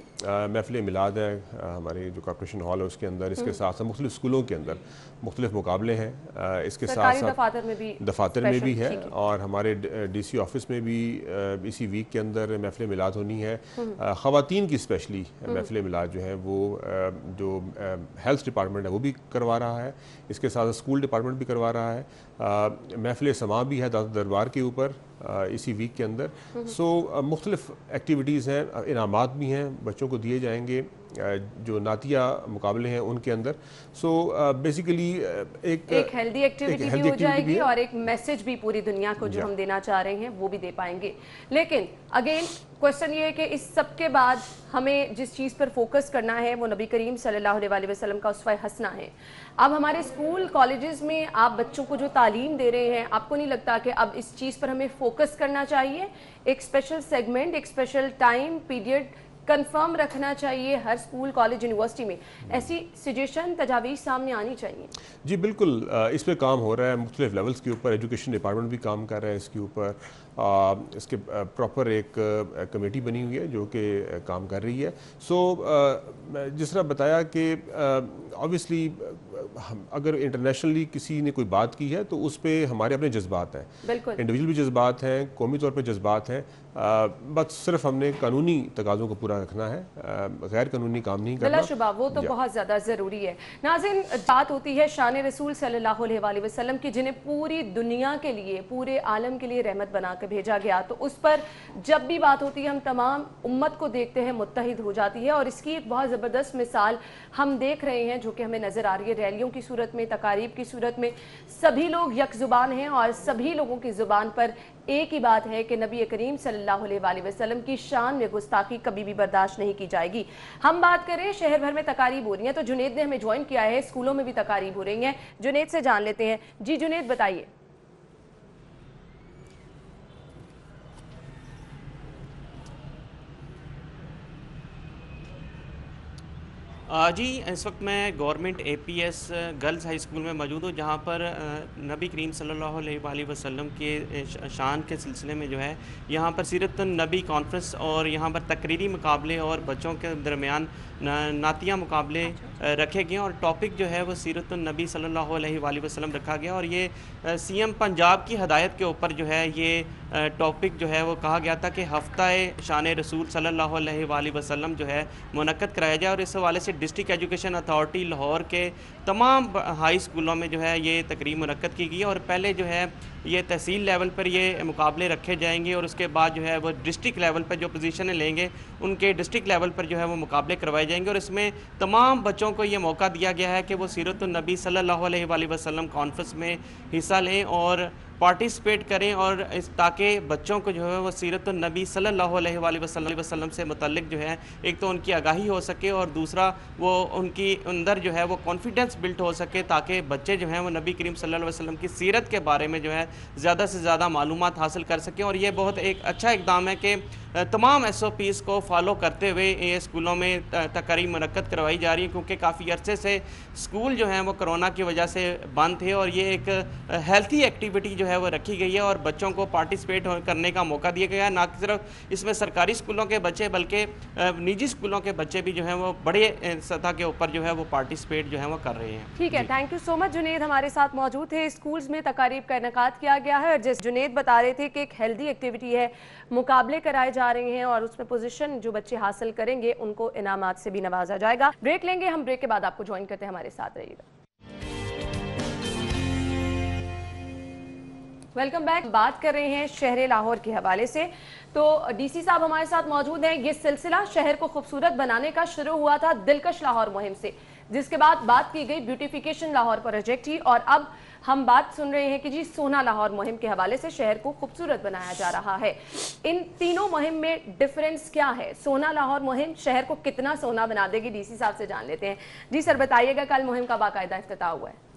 महफिल मिलाद है हमारे जो कॉर्पोरेशन हॉल है उसके अंदर, इसके साथ साथ मुख्तलिफ स्कूलों के अंदर मुख्तलिफ मुकाबले हैं। इसके साथ साथ दफातर में भी है और हमारे DC ऑफिस में भी इसी वीक के अंदर महफिल मिलाद होनी है। ख़वातीन की स्पेशली महफिल मिलाद जो है वो जो हेल्थ डिपार्टमेंट है वो भी करवा रहा है, इसके साथ स्कूल डिपार्टमेंट भी करवा रहा है। महफिल समा भी है दरबार के ऊपर इसी वीक के अंदर। सो मुख्तलिफ एक्टिविटीज़ हैं, इनामात भी हैं बच्चों को दिए जाएंगे जो नातिया मुकाबले हैं उनके अंदर। सो बेसिकली एक हेल्दी एक्टिविटी भी हो जाएगी और एक मैसेज भी पूरी दुनिया को जो हम देना चाह रहे हैं वो भी दे पाएंगे। लेकिन अगेन क्वेश्चन ये है कि इस सब के बाद हमें जिस चीज़ पर फोकस करना है वो नबी करीम सल्लल्लाहु अलैहि वसल्लम का उसवा हसना है। अब हमारे स्कूल कॉलेजेस में आप बच्चों को जो तालीम दे रहे हैं, आपको नहीं लगता कि अब इस चीज़ पर हमें फोकस करना चाहिए? एक स्पेशल सेगमेंट, एक स्पेशल टाइम पीरियड कंफर्म रखना चाहिए हर स्कूल कॉलेज यूनिवर्सिटी में, ऐसी सजेशन तजावीज़ सामने आनी चाहिए। जी बिल्कुल, इस पे काम हो रहा है मुख्तलिफ लेवल्स के ऊपर। एजुकेशन डिपार्टमेंट भी काम कर रहा है इसके ऊपर। इसके प्रॉपर एक कमेटी बनी हुई है जो कि काम कर रही है। सो जिस तरह बताया कि ऑब्वियसली अगर इंटरनेशनली किसी ने कोई बात की है तो उस पर हमारे अपने जज्बात हैं, इंडिविजुअल भी जज्बात हैं, कौमी तौर पर जज्बात हैं। बस सिर्फ हमने कानूनी तकाज़ों को पूरा रखना है, गैर कानूनी काम नहीं करना। बिलाशुबा वो तो बहुत ज़्यादा ज़रूरी है। नाज़रीन, बात होती है शान रसूल सल्लल्लाहु अलैहि वसल्लम की, जिन्हें पूरी दुनिया के लिए, पूरे आलम के लिए रहमत बना कर भेजा गया, तो उस पर जब भी बात होती है हम तमाम उम्मत को देखते हैं मुत्तहिद हो जाती है। और इसकी एक बहुत ज़बरदस्त मिसाल हम देख रहे हैं जो कि हमें नज़र आ रही है। रैलियों की सूरत में, तकारीब की सूरत में सभी लोग यक ज़ुबान हैं और सभी लोगों की ज़ुबान पर एक ही बात है कि नबी करीम सल्लल्लाहु अलैहि वसल्लम की शान में गुस्ताखी कभी भी बर्दाश्त नहीं की जाएगी। हम बात करें शहर भर में तकारीब हो रही हैं, तो जुनेद ने हमें ज्वाइन किया है, स्कूलों में भी तकारीब हो रही हैं। जुनेद से जान लेते हैं। जी जुनेद, बताइए। जी, इस वक्त मैं government APS girls high school में मौजूद हूँ, जहाँ पर नबी करीम सल्लल्लाहु अलैहि वसल्लम के शान के सिलसिले में जो है यहाँ पर सीरत नबी कॉन्फ्रेंस और यहाँ पर तकरीरी मुकाबले और बच्चों के दरमियान नातिया मुकाबले रखे गए और टॉपिक जो है वो सीरत नबी सल्लल्लाहु अलैहि वसल्लम रखा गया। और ये CM पंजाब की हदायत के ऊपर जो है ये टॉपिक जो है वो कहा गया था कि हफ्ता-ए शान रसूल सल्लल्लाहु अलैहि वसल्लम जो है मुनक्कद कराया जाए। और इस हवाले से डिस्ट्रिक्ट एजुकेशन अथॉरिटी लाहौर के तमाम हाई स्कूलों में जो है ये तकरीब मुनक्कद की गई और पहले जो है ये तहसील लेवल पर ये मुकाबले रखे जाएंगे और उसके बाद जो है वो डिस्ट्रिक्ट लेवल पर जो पोजीशनें लेंगे उनके डिस्ट्रिक्ट लेवल पर जो है वो मुकाबले करवाए जाएंगे। और इसमें तमाम बच्चों को ये मौका दिया गया है कि वो सीरत नबी सल्लल्लाहु अलैहि वसल्लम कॉन्फ्रेंस में हिस्सा लें और पार्टिसिपेट करें और ताकि बच्चों को जो है वो सीरत नबी सल्लल्लाहु अलैहि वसल्लम से मुतल्लिक जो है एक तो उनकी आगाही हो सके और दूसरा वो उनकी अंदर जो है वो कॉन्फिडेंस बिल्ड हो सके ताकि बच्चे जो हैं वो नबी करीम सल्लल्लाहु अलैहि वसल्लम की सीरत के बारे में जो है ज़्यादा से ज़्यादा मालूमात हासिल कर सकें। और ये बहुत एक अच्छा इक़दाम है कि तमाम SOPs को फॉलो करते हुए ये स्कूलों में तकरीब मुनक्कद करवाई जा रही है, क्योंकि काफ़ी अरसे से स्कूल जो हैं वो कोरोना की वजह से बंद थे और ये एक हेल्थी एक्टिविटी जो है वो रखी गई है और बच्चों को पार्टिसिपेट करने का मौका दिया गया है। ना सिर्फ इसमें सरकारी स्कूलों के बच्चे बल्कि निजी स्कूलों के बच्चे भी जो हैं वो बड़े सतह के ऊपर जो है वो पार्टिसिपेट जो है वो कर रहे हैं। ठीक है, thank you so much. Junaid हमारे साथ मौजूद थे। स्कूल्स में तकारीब का इनेकाद किया गया है और जिस जुनेद बता रहे थे कि एक हेल्दी एक्टिविटी है, मुकाबले कराए जा रहे हैं और उसमें पोजीशन जो बच्चे हासिल करेंगे उनको इनामात से भी नवाजा जाएगा। ब्रेक लेंगे हम, ब्रेक के बाद आपको ज्वाइन करते हैं, हमारे साथ रहिएगा। Welcome back. बात कर रहे हैं शहर लाहौर के हवाले से। तो डीसी साहब हमारे साथ मौजूद हैं। ये सिलसिला शहर को खूबसूरत बनाने का शुरू हुआ था दिलकश लाहौर मुहिम से, जिसके बाद बात की गई ब्यूटिफिकेशन लाहौर प्रोजेक्ट की, और अब हम बात सुन रहे हैं कि जी सोना लाहौर मुहिम के हवाले से शहर को खूबसूरत बनाया जा रहा है। इन तीनों मुहिम में डिफरेंस क्या है? सोना लाहौर मुहिम शहर को कितना सोना बना देगी, डीसी साहब से जान लेते हैं। जी सर बताइएगा, कल मुहिम का बाकायदा इफ्तिताह हुआ है।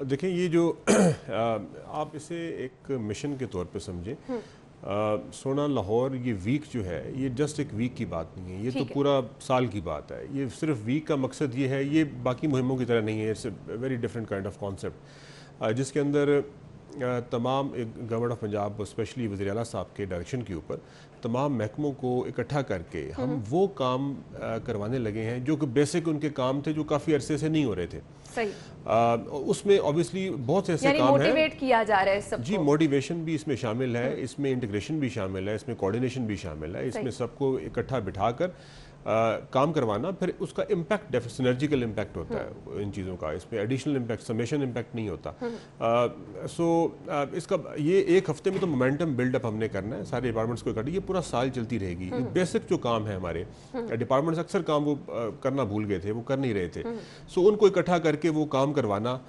देखें, ये जो आप इसे एक मिशन के तौर पे समझें। सोना लाहौर ये वीक जो है, ये जस्ट एक वीक की बात नहीं है, ये तो पूरा साल की बात है। ये सिर्फ वीक का मकसद ये है, ये बाकी मुहिमों की तरह नहीं है। It's very different kind of concept, जिसके अंदर तमाम गवर्नमेंट ऑफ पंजाब स्पेशली वज़ीर आला साहब के डायरेक्शन के ऊपर तमाम महकमों को इकट्ठा करके हम वो काम करवाने लगे हैं जो कि बेसिक उनके काम थे, जो काफ़ी अरसे से नहीं हो रहे थे। सही। उसमें ऑब्वियसली बहुत से ऐसे काम हैं, मोटिवेट किया जा रहा है सबको। जी, मोटिवेशन भी इसमें शामिल है, इसमें इंटीग्रेशन भी शामिल है, इसमें कोऑर्डिनेशन भी शामिल है, इसमें सबको इकट्ठा बिठाकर काम करवाना। फिर उसका इम्पैक्ट सिनर्जिकल इम्पैक्ट होता है इन चीज़ों का, इसमें एडिशनल इम्पैक्ट, समेशन इम्पैक्ट नहीं होता। इसका ये एक हफ्ते में तो मोमेंटम बिल्डअप हमने करना है सारे डिपार्टमेंट्स को इकट्ठा, ये पूरा साल चलती रहेगी। बेसिक जो काम है हमारे डिपार्टमेंट्स अक्सर काम वो करना भूल गए थे, वो कर नहीं रहे थे। उनको इकट्ठा करके वो काम करवाना,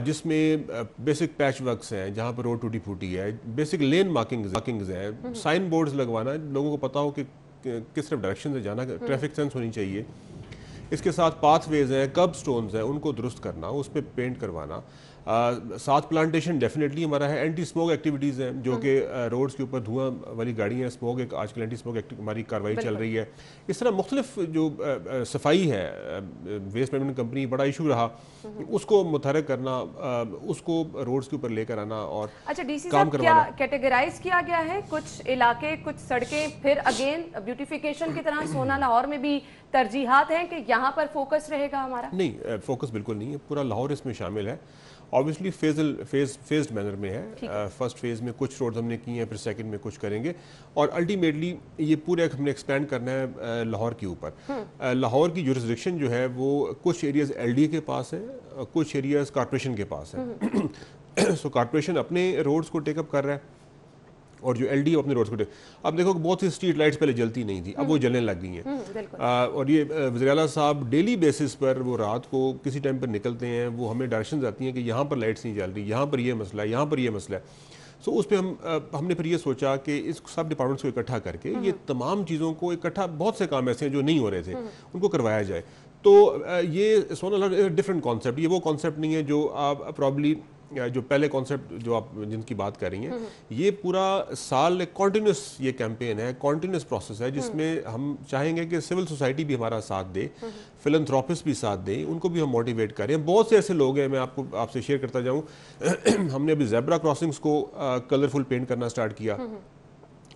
जिसमें बेसिक पैच वर्क्स हैं जहाँ पर रोड टूटी फूटी है, बेसिक लेन मार्किंग्स हैं, साइन बोर्ड्स लगवाना, लोगों को पता हो कि किस तरफ डायरेक्शन से जाना, ट्रैफिक सेंस होनी चाहिए। इसके साथ पाथवेज हैं, कर्ब स्टोन्स हैं, उनको दुरुस्त करना, उस पर पेंट करवाना। साथ प्लांटेशन डेफिनेटली हमारा है। एंटी स्मोक एक्टिविटीज़ हैं, जो कि रोड्स के ऊपर धुआं वाली गाड़ियाँ, स्मोक एक आजकल एंटी स्मोक हमारी कार्रवाई चल रही है। इस तरह मुख्तलिफ जो सफाई है, वेस्ट मैनेजमेंट कंपनी बड़ा इशू रहा, उसको मुतहरक करना, उसको रोड्स के ऊपर लेकर आना और अच्छा डीसी काम साहब, क्या कैटेगराइज किया गया है कुछ इलाके, कुछ सड़कें, फिर अगेन ब्यूटिफिकेशन की तरह सोना लाहौर में भी तरजीहात हैं कि यहाँ पर फोकस रहेगा हमारा? नहीं, फोकस बिल्कुल नहीं है, पूरा लाहौर इसमें शामिल है। ऑब्वियसली फेज्ड मैनर में है। फर्स्ट फेज़ में कुछ रोड्स हमने की हैं, फिर सेकंड में कुछ करेंगे, और अल्टीमेटली ये पूरे हमने एक्सपेंड करना है लाहौर के ऊपर। लाहौर की जुरिस्डिक्शन जो है वो कुछ एरियाज़ एलडीए के पास है, कुछ एरियाज़ कॉर्पोरेशन के पास है। सो कॉर्पोरेशन अपने रोड्स को टेकअप कर रहा है और जो एलडी अपने रोड्स को अब देखो, बहुत सी स्ट्रीट लाइट्स पहले जलती नहीं थी, अब वो जलने लग गई हैं। और ये वज़ीर आला साहब डेली बेसिस पर वो रात को किसी टाइम पर निकलते हैं, वो हमें डायरेक्शन आती हैं कि यहाँ पर लाइट्स नहीं जल रही, यहाँ पर ये मसला है, यहाँ पर ये मसला है। उस पर हमने फिर ये सोचा कि इस सब डिपार्टमेंट्स को इकट्ठा करके ये तमाम चीज़ों को इकट्ठा, बहुत से काम ऐसे हैं जो नहीं हो रहे थे, उनको करवाया जाए। तो ये सोना डिफरेंट कॉन्सेप्ट, ये वो कॉन्सेप्ट नहीं है जो आप प्रॉब्ली जो पहले कॉन्सेप्ट जो आप जिनकी बात कर रही हैं, ये पूरा साल एक कॉन्टिन्यूस ये कैंपेन है, कॉन्टिन्यूस प्रोसेस है, जिसमें हम चाहेंगे कि सिविल सोसाइटी भी हमारा साथ दे, फिलैंथ्रोपिस्ट भी साथ दें, उनको भी हम मोटिवेट करें। बहुत से ऐसे लोग हैं, मैं आपसे शेयर करता जाऊँ। हमने अभी ज़ेब्रा क्रॉसिंग्स को कलरफुल पेंट करना स्टार्ट किया।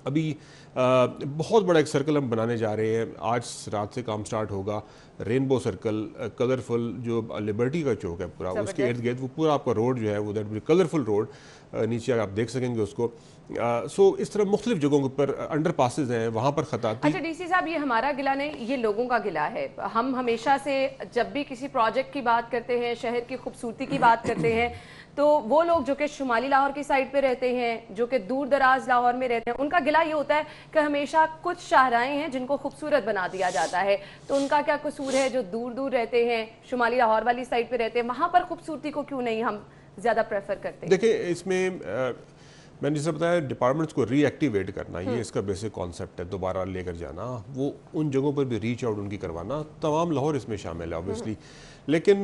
अभी बहुत बड़ा एक सर्कल हम बनाने जा रहे हैं, आज रात से काम स्टार्ट होगा। रेनबो सर्कल, कलरफुल जो लिबर्टी का चौक है पूरा, उसके इर्द गिर्द वो पूरा आपका रोड जो है वो दैट विल कलरफुल रोड, नीचे आप देख सकेंगे उसको। इस तरह मुख्तलिफ जगहों के ऊपर अंडर पासेज हैं, वहाँ पर खताती। अच्छा डीसी साहब, ये हमारा गिला नहीं, ये लोगों का गिला है। हम हमेशा से जब भी किसी प्रोजेक्ट की बात करते हैं, शहर की खूबसूरती की बात करते हैं, तो वो लोग जो कि शुमाली लाहौर की साइड पे रहते हैं, जो कि दूर दराज लाहौर में रहते हैं, उनका गिला ये होता है कि हमेशा कुछ शाहराएं हैं जिनको खूबसूरत बना दिया जाता है। तो उनका क्या कसूर है जो दूर दूर रहते हैं, शुमाली लाहौर वाली साइड पे रहते हैं, वहाँ पर खूबसूरती को क्यों नहीं हम ज़्यादा प्रेफर करते हैं? देखिए, इसमें मैंने जैसे बताया, डिपार्टमेंट्स को रीएक्टिवेट करना, ये इसका बेसिक कॉन्सेप्ट है, दोबारा लेकर जाना, वो उन जगहों पर भी रीच आउट उनकी करवाना। तमाम लाहौर इसमें शामिल है ऑब्वियसली, लेकिन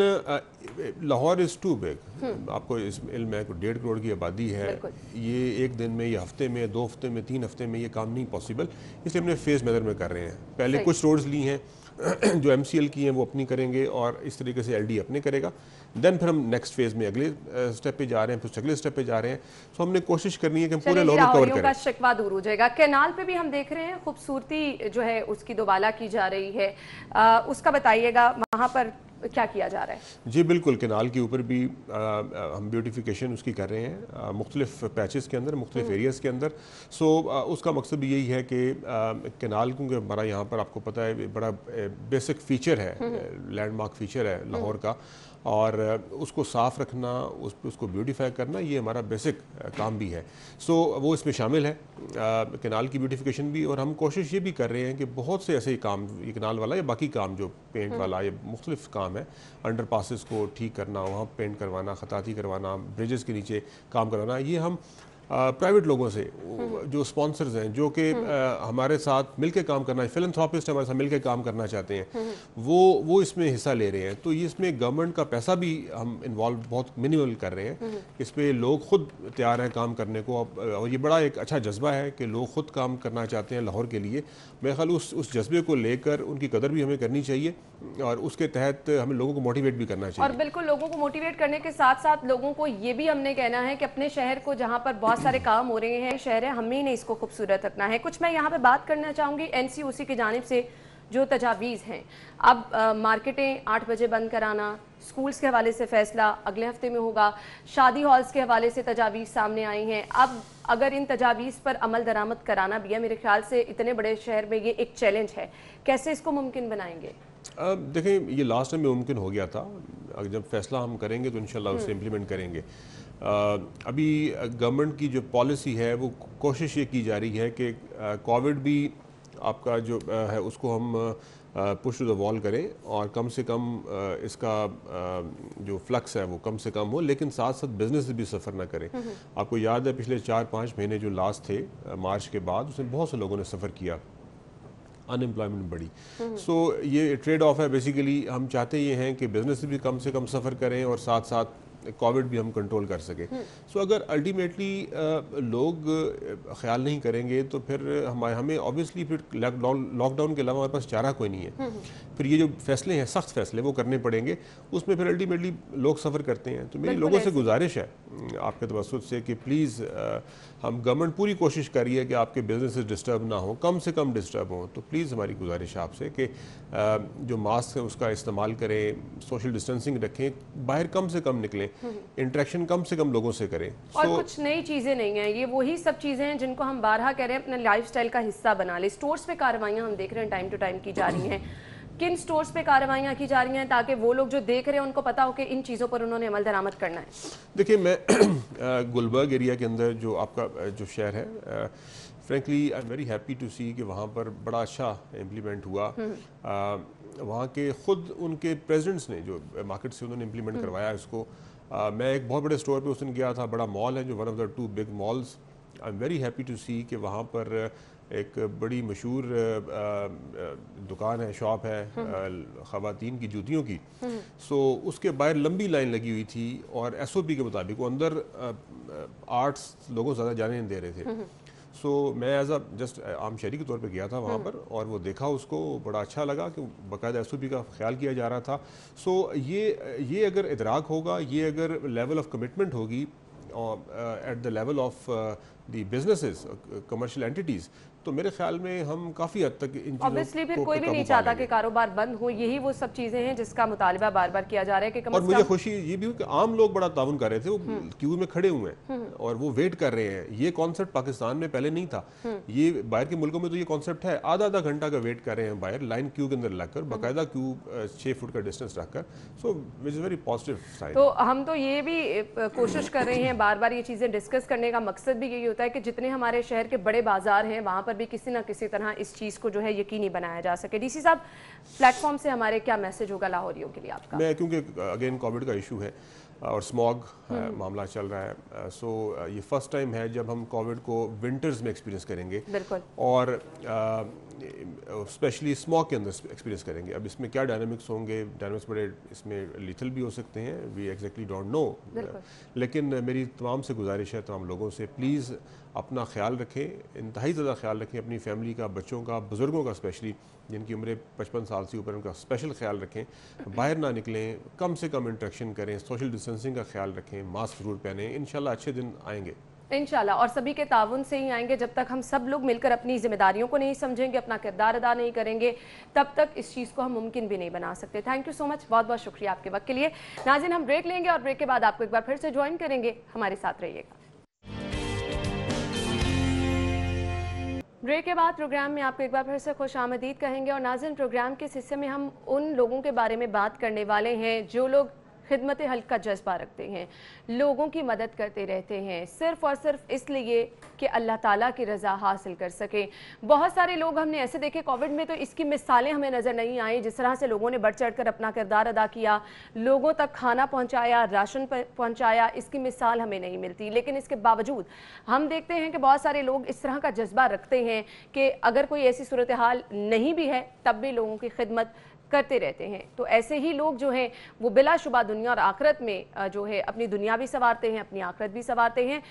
लाहौर इज़ टू बिग। आपको इस इल्म है, 1.5 करोड़ की आबादी है, ये एक दिन में, ये हफ्ते में, 2 हफ्ते में, 3 हफ्ते में ये काम नहीं पॉसिबल, इसलिए हमने फेज मेथड में कर रहे हैं। पहले कुछ रोड्स ली हैं जो MCL की हैं वो अपनी करेंगे, और इस तरीके से LD अपने करेगा। देन फिर हम नेक्स्ट फेज में अगले स्टेप पे जा रहे हैं, फिर अगले स्टेप पे जा रहे हैं। हमने कोशिश करनी है कि हम पूरे लाहौर को कवर करें। का शिकवा दूर हो जाएगा। कैनाल पे भी हम देख रहे हैं खूबसूरती जो है उसकी दोबाला की जा रही है, उसका बताइएगा, वहाँ पर क्या किया जा रहा है? जी बिल्कुल, कैनाल के ऊपर भी हम ब्यूटिफिकेशन उसकी कर रहे हैं, मुख्तलिफ पैचेस के अंदर, मुख्तलिफ एरियाज़ के अंदर। उसका मकसद भी यही है कि कैनाल, क्योंकि हमारा यहाँ पर आपको पता है बड़ा बेसिक फ़ीचर है, लैंडमार्क फ़ीचर है लाहौर का, اور اس کو صاف رکھنا, اس کو بیوٹیفائی کرنا, یہ ہمارا بیسک کام بھی ہے. سو وہ اس میں شامل ہے, کینال کی بیوٹیفیکیشن بھی. اور ہم کوشش یہ بھی کر رہے ہیں کہ بہت سے ایسے کام, یہ کینال والا یا باقی کام جو پینٹ والا یا مختلف کام ہے, انڈر پاسز کو ٹھیک کرنا, وہاں پینٹ کروانا, خطاطی کروانا, بریجز کے نیچے کام کروانا, یہ ہم پرائیویٹ لوگوں سے جو اسپانسرز ہیں جو کہ ہمارے ساتھ مل کے کام کرنا, فلنتھراپسٹ ہمارے ساتھ مل کے کام کرنا چاہتے ہیں, وہ اس میں حصہ لے رہے ہیں. تو اس میں گورنمنٹ کا پیسہ بھی ہم انوالو بہت منیمل کر رہے ہیں. اس پہ لوگ خود تیار ہیں کام کرنے کو, اور یہ بڑا ایک اچھا جذبہ ہے کہ لوگ خود کام کرنا چاہتے ہیں لاہور کے لیے. میرے خیال اس جذبے کو لے کر ان کی قدر بھی ہمیں کرنی چاہیے, اور اس کے تحت ہمیں لوگوں کو موٹیویٹ بھی کرنا چاہیے. اور بالکل لوگوں کو موٹیویٹ کرنے کے ساتھ ساتھ لوگوں کو یہ بھی ہم نے کہنا ہے کہ اپنے شہر کو, جہاں پر بہت سارے کام ہو رہے ہیں, شہر ہے, ہمیں نے اس کو خوبصورت رکھنا ہے. کچھ میں یہاں پہ بات کرنا چاہوں گی NCOC کی جانب سے جو تجاویز ہیں. اب مارکیٹیں 8 بجے بند کرانا, سکولز کے حوالے سے فیصلہ اگلے ہفتے میں ہوگا, شادی ہالز کے حوالے سے تجاویز سامنے آئی ہیں. اب اگر ان تجاویز پر عمل درآمد کرانا بھی ہے, میرے خیال سے اتنے بڑے شہر میں یہ ایک چیلنج ہے, کیسے اس کو ممکن بنائیں گے؟ دیکھیں, یہ لاسٹ ٹائم میں ممکن ہو گیا تھا. جب فیصلہ ہم کریں گے تو انشاءاللہ اسے امپلیمنٹ کریں گے. ابھی گورنمنٹ کی جو پالیسی ہے وہ کوشش یہ کی جا رہی ہے کہ کووڈ بھی آپ کا جو ہے اس کو ہم پش ٹو دا وال کریں, اور کم سے کم اس کا جو فلکس ہے وہ کم سے کم ہو, لیکن ساتھ ساتھ بزنس بھی سفر نہ کریں. آپ کو یاد ہے پچھلے 4-5 مہینے جو لاسٹ تھے مارچ کے بعد, اس میں بہت سے لوگوں نے سفر کیا, ان امپلائمنٹ بڑی. سو یہ ٹریڈ آف ہے بیسیکلی. ہم چاہتے یہ ہیں کہ بزنس بھی کم سے کم سفر کریں اور ساتھ ساتھ کووڈ بھی ہم کنٹرول کر سکیں. سو اگر الٹیمیٹلی لوگ خیال نہیں کریں گے تو پھر ہمیں اوبیسلی پھر لاک ڈاؤن کے علاوہ ہمارے پاس چارہ کوئی نہیں ہے. پھر یہ جو فیصلے ہیں, سخت فیصلے, وہ کرنے پڑیں گے. اس میں پھر الٹیمیٹلی لوگ سفر کرتے ہیں. تو میری لوگوں سے گزارش ہے آپ کے توسط سے کہ پلیز, ہم گورنمنٹ پوری کوشش کر رہی ہے کہ آپ کے بزنسز ڈسٹرب نہ ہوں, کم سے کم ڈسٹرب ہوں. تو پلیز ہماری گزارش ہے آپ سے کہ جو ماسک ہے اس کا استعمال کریں, سوشل ڈسٹینسنگ رکھیں, باہر کم سے کم نکلیں, انٹریکشن کم سے کم لوگوں سے کریں. اور کچھ نئی چیزیں نہیں ہیں, یہ وہی سب چیزیں ہیں جن کو ہم بارہا کہہ رہے ہیں اپنے لائف سٹائل کا حصہ بنا لیں. سٹورز پہ کارروائیاں ہم دیکھ رہے ہیں ٹائم ٹو ٹائم کی جا رہی ہیں. کن سٹورز پہ کارروائیاں کی جا رہی ہیں تاکہ وہ لوگ جو دیکھ رہے ہیں ان کو پتا ہو کہ ان چیزوں پر انہوں نے عمل درآمد کرنا ہے؟ دیکھیں, میں گلبرگ ایریا کے اندر جو آپ کا جو شہر ہے, frankly I am very happy to see کہ وہاں پر بڑا اچھا امپلیمنٹ ہوا. وہاں کے خود ان کے پریزیڈنٹس نے جو مارکیٹ سے انہوں نے امپلیمنٹ کروایا اس کو. میں ایک بہت بڑے اسٹور پہ اس دن گیا تھا, بڑا مال ہے جو one of the 2 big malls. I am very happy to see کہ وہاں پر ایک بڑی مشہور دکان ہے, شاپ ہے خواتین کی جوتیوں کی. سو اس کے باہر لمبی لائن لگی ہوئی تھی, اور SOP کے مطابق وہ اندر 8 لوگوں زیادہ جانے نہیں دے رہے تھے. سو میں ایز اے جسٹ عام شہری کے طور پہ گیا تھا وہاں پر, اور وہ دیکھا, اس کو بڑا اچھا لگا کہ باقاعدہ SOP کا خیال کیا جا رہا تھا. سو یہ اگر ادراک ہوگا, یہ اگر لیول آف کمٹمنٹ ہوگی at the level of the businesses, commercial entities, تو میرے خیال میں ہم کافی حد تک ان obviously پھر کوئی بھی نہیں چاہتا کہ کاروبار بند ہو. یہی وہ سب چیزیں ہیں جس کا مطالبہ بار بار کیا جا رہا ہے کہ اور مجھے خوشی یہ بھی ہو کہ عام لوگ بڑا تعاون کر رہے تھے, وہ کیو میں کھڑے ہوئے ہیں اور وہ ویٹ کر رہے ہیں. یہ کانسیپٹ پاکستان میں پہلے نہیں تھا. یہ باہر کے ملکوں میں تو یہ کانسیپٹ ہے, آدھا گھنٹہ کا ویٹ کر رہے ہیں باہر لائن کیو کے اندر لگ کر, باقاعدہ کیو 6 فٹ کا ڈسٹینس رکھ کر. سو وچ از ویری پازیٹیو سائن. تو ہم تو یہ بھی کوشش کر رہے ہیں بار بار, یہ چیزیں ڈسکس کرنے کا مقصد بھی یہی ہوتا ہے کہ جتنے ہمارے شہر کے بڑے بازار ہیں وہاں پر بھی کسی نہ کسی طرح اس چیز کو جو ہے یقینی بنایا جا سکے. ڈی سی صاحب, پلیٹ فارم سے ہمارے کیا میسج ہوگا لاہوریوں کے لیے آپ کا؟ میں کیونکہ اگین کووڈ کا ایشو ہے اور اسموگ معاملہ چل رہا ہے, سو یہ فرسٹ ٹائم ہے جب ہم کووڈ کو ونٹرز میں ایکسپیرینس کریں گے, بالکل, اور اسپیشلی اسموگ کے اندر ایکسپیرینس کریں گے. اب اس میں کیا ڈائنامکس ہوں گے, ڈائنامکس بڑے اس میں لیتھل بھی ہو سکتے ہیں, وی ایگزیکٹلی ڈونٹ نو. لیکن میری تمام سے گزارش ہے, تمام لوگوں سے, پلیز اپنا خیال رکھیں, انتہائی زیادہ خیال رکھیں اپنی فیملی کا, بچوں کا, بزرگوں کا, اسپیشلی جن کی عمریں 55 سال سے اوپر, ان کا اسپیشل خیال رکھیں. باہر نہ نکلیں, کم سے کم انٹریکشن کریں, سوشل ڈسٹینسنگ کا خیال رکھیں, ماسک ضرور پہنیں. انشاءاللہ اچھے دن آئیں گے انشاءاللہ, اور سبھی کے تعاون سے ہی آئیں گے. جب تک ہم سب لوگ مل کر اپنی ذمہ داریوں کو نہیں سمجھیں گے, اپنا کردار ادا نہیں کریں گے, تب تک اس چیز کو ہم ممکن بھی نہیں بنا سکتے. تھینک یو سو مچ, بہت بہت شکریہ آپ کے وقت کے لیے. ناظرین, ہم بریک لیں گے اور بریک کے بعد آپ کو ایک بار پھر سے جوائن کریں گے. ہمارے ساتھ رہیے گا. بریک کے بعد پروگرام میں آپ کو ایک بار پھر سے خوش آمدید کہیں گے. اور ناظرین, پروگرام کے اس حصے میں ہم ان لوگوں کے بارے میں بات کرنے والے ہیں جو لوگ खिदमत हल्क का जज्बा रखते हैं, लोगों की मदद करते रहते हैं, सिर्फ और सिर्फ इसलिए कि अल्लाह ताला की रज़ा हासिल कर सकें। बहुत सारे लोग हमने ऐसे देखे कोविड में, तो इसकी मिसालें हमें नज़र नहीं आई, जिस तरह से लोगों ने बढ़ चढ़ कर अपना किरदार अदा किया, लोगों तक खाना पहुँचाया, राशन पहुँचाया, इसकी मिसाल हमें नहीं मिलती। लेकिन इसके बावजूद हम देखते हैं कि बहुत सारे लोग इस तरह का जज्बा रखते हैं कि अगर कोई ऐसी सूरत हाल नहीं भी है तब भी लोगों की खिदमत करते रहते हैं। तो ऐसे ही लोग जो हैं वो बिलाशुबा दुनिया और आखिरत में जो है अपनी दुनिया भी संवारते हैं, अपनी आखिरत भी संवारते हैं।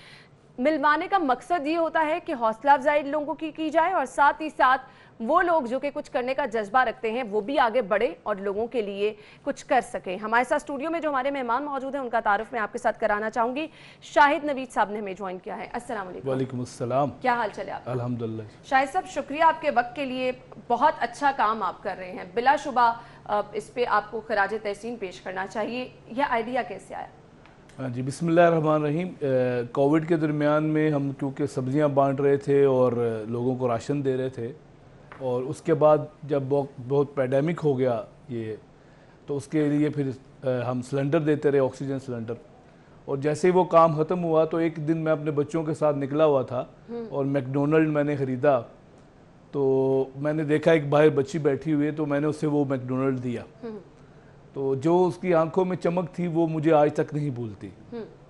मिलवाने का मकसद ये होता है कि हौसला अफजाई लोगों की जाए और साथ ही साथ वो लोग जो कि कुछ करने का जज्बा रखते हैं वो भी आगे बढ़े और लोगों के लिए कुछ कर सकें। हमारे साथ स्टूडियो में जो हमारे मेहमान मौजूद हैं उनका तारुफ मैं आपके साथ कराना चाहूँगी। शाहिद नवीद साहब ने हमें ज्वाइन किया है। अस्सलाम वालेकुम। वालेकुम अस्सलाम। क्या हाल चले आप? अल्हम्दुलिल्लाह। शाहिद साहब, शुक्रिया आपके वक्त के लिए, बहुत अच्छा काम आप कर रहे हैं, बिलाशुबा इस पे आपको खराज तहसीन पेश करना चाहिए। यह आइडिया कैसे आया? हाँ जी, बिस्मिल्लाहिर्रहमानिर्रहीम। कोविड के दरमियान में हम क्योंकि सब्जियां बांट रहे थे और लोगों को राशन दे रहे थे, और उसके बाद जब बहुत पैडेमिक हो गया ये, तो उसके लिए फिर हम सिलेंडर देते रहे, ऑक्सीजन सिलेंडर। और जैसे ही वो काम ख़त्म हुआ तो एक दिन मैं अपने बच्चों के साथ निकला हुआ था और मैकडोनल्ड मैंने ख़रीदा, तो मैंने देखा एक बाहर बच्ची बैठी हुई है, तो मैंने उससे वो मैकडोनल्ड दिया। तो जो उसकी आंखों में चमक थी वो मुझे आज तक नहीं भूलती।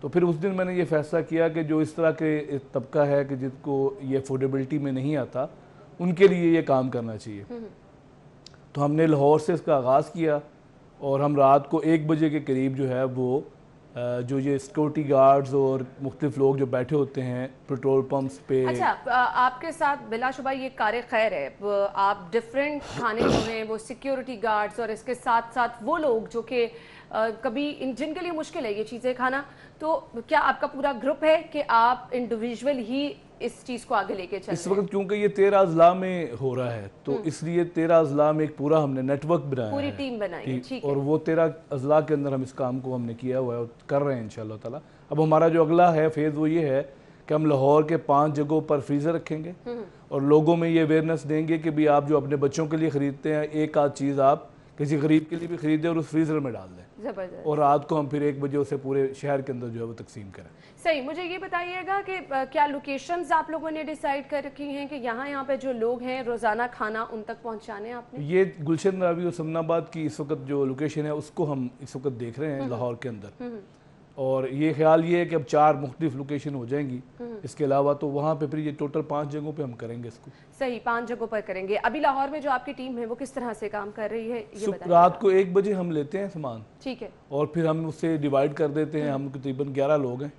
तो फिर उस दिन मैंने ये फैसला किया कि जो इस तरह के तबका है कि जिसको ये अफोर्डेबिलिटी में नहीं आता, उनके लिए ये काम करना चाहिए। तो हमने लाहौर से इसका आगाज़ किया और हम रात को 1 बजे के करीब जो है वो जो ये सिक्योरिटी गार्ड्स और मुख्तलिफ लोग जो बैठे होते हैं पेट्रोल पंप्स पे। अच्छा, आपके साथ बिलाशुबा ये कार्य खैर है, आप डिफरेंट खाने जो हैं वो सिक्योरिटी गार्ड्स और इसके साथ साथ वो लोग जो कि कभी जिनके लिए मुश्किल है ये चीज़ें खाना, तो क्या आपका पूरा ग्रुप है कि आप इंडिविजुअल ही इस चीज़ को आगे लेके चल इस वक्त क्योंकि ये 13 अजला में हो रहा है, तो इसलिए 13 अजला में एक पूरा हमने नेटवर्क बनाया, पूरी टीम बनाई है, ठीक है। और वो 13 अजला के अंदर हम इस काम को हमने किया हुआ है और कर रहे हैं इंशाअल्लाह ताला। अब हमारा जो अगला है फेज़ वो ये है कि हम लाहौर के 5 जगहों पर फ्रीज़र रखेंगे और लोगों में ये अवेयरनेस देंगे कि भी आप जो अपने बच्चों के लिए ख़रीदते हैं, एक आध चीज़ आप किसी गरीब के लिए भी खरीदें और उस फ्रीज़र में डाल दें। ज़बरदस्त। और रात को हम फिर 1 बजे उसे पूरे शहर के अंदर जो है वो तकसीम करें। सही। मुझे ये बताइएगा कि क्या लोकेशंस आप लोगों ने डिसाइड कर रखी हैं कि यहाँ पे जो लोग हैं रोज़ाना खाना उन तक पहुँचाने आपने? ये गुलशन रावी और समनाबाद की इस वक्त जो लोकेशन है उसको हम इस वक्त देख रहे हैं लाहौर के अंदर, और ये ख्याल ये है कि अब 4 मुख्तलिफ लोकेशन हो जाएंगी इसके अलावा, तो वहाँ पे फिर ये टोटल 5 जगहों पे हम करेंगे इसको। सही, 5 जगहों पर करेंगे। अभी लाहौर में जो आपकी टीम है वो किस तरह से काम कर रही है ये बताइए। रात को 1 बजे हम लेते हैं सामान, ठीक है, और फिर हम उससे डिवाइड कर देते हैं। हम तकरीबन 11 लोग हैं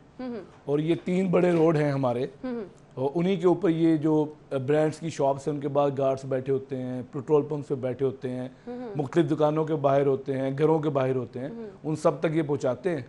और ये 3 बड़े रोड हैं हमारे, और उन्हीं के ऊपर ये जो ब्रांड्स की शॉप्स हैं उनके बाद गार्ड्स बैठे होते हैं, पेट्रोल पंप पे बैठे होते हैं, मुख्तलिफ दुकानों के बाहर होते हैं, घरों के बाहर होते हैं, उन सब तक ये पहुँचाते हैं।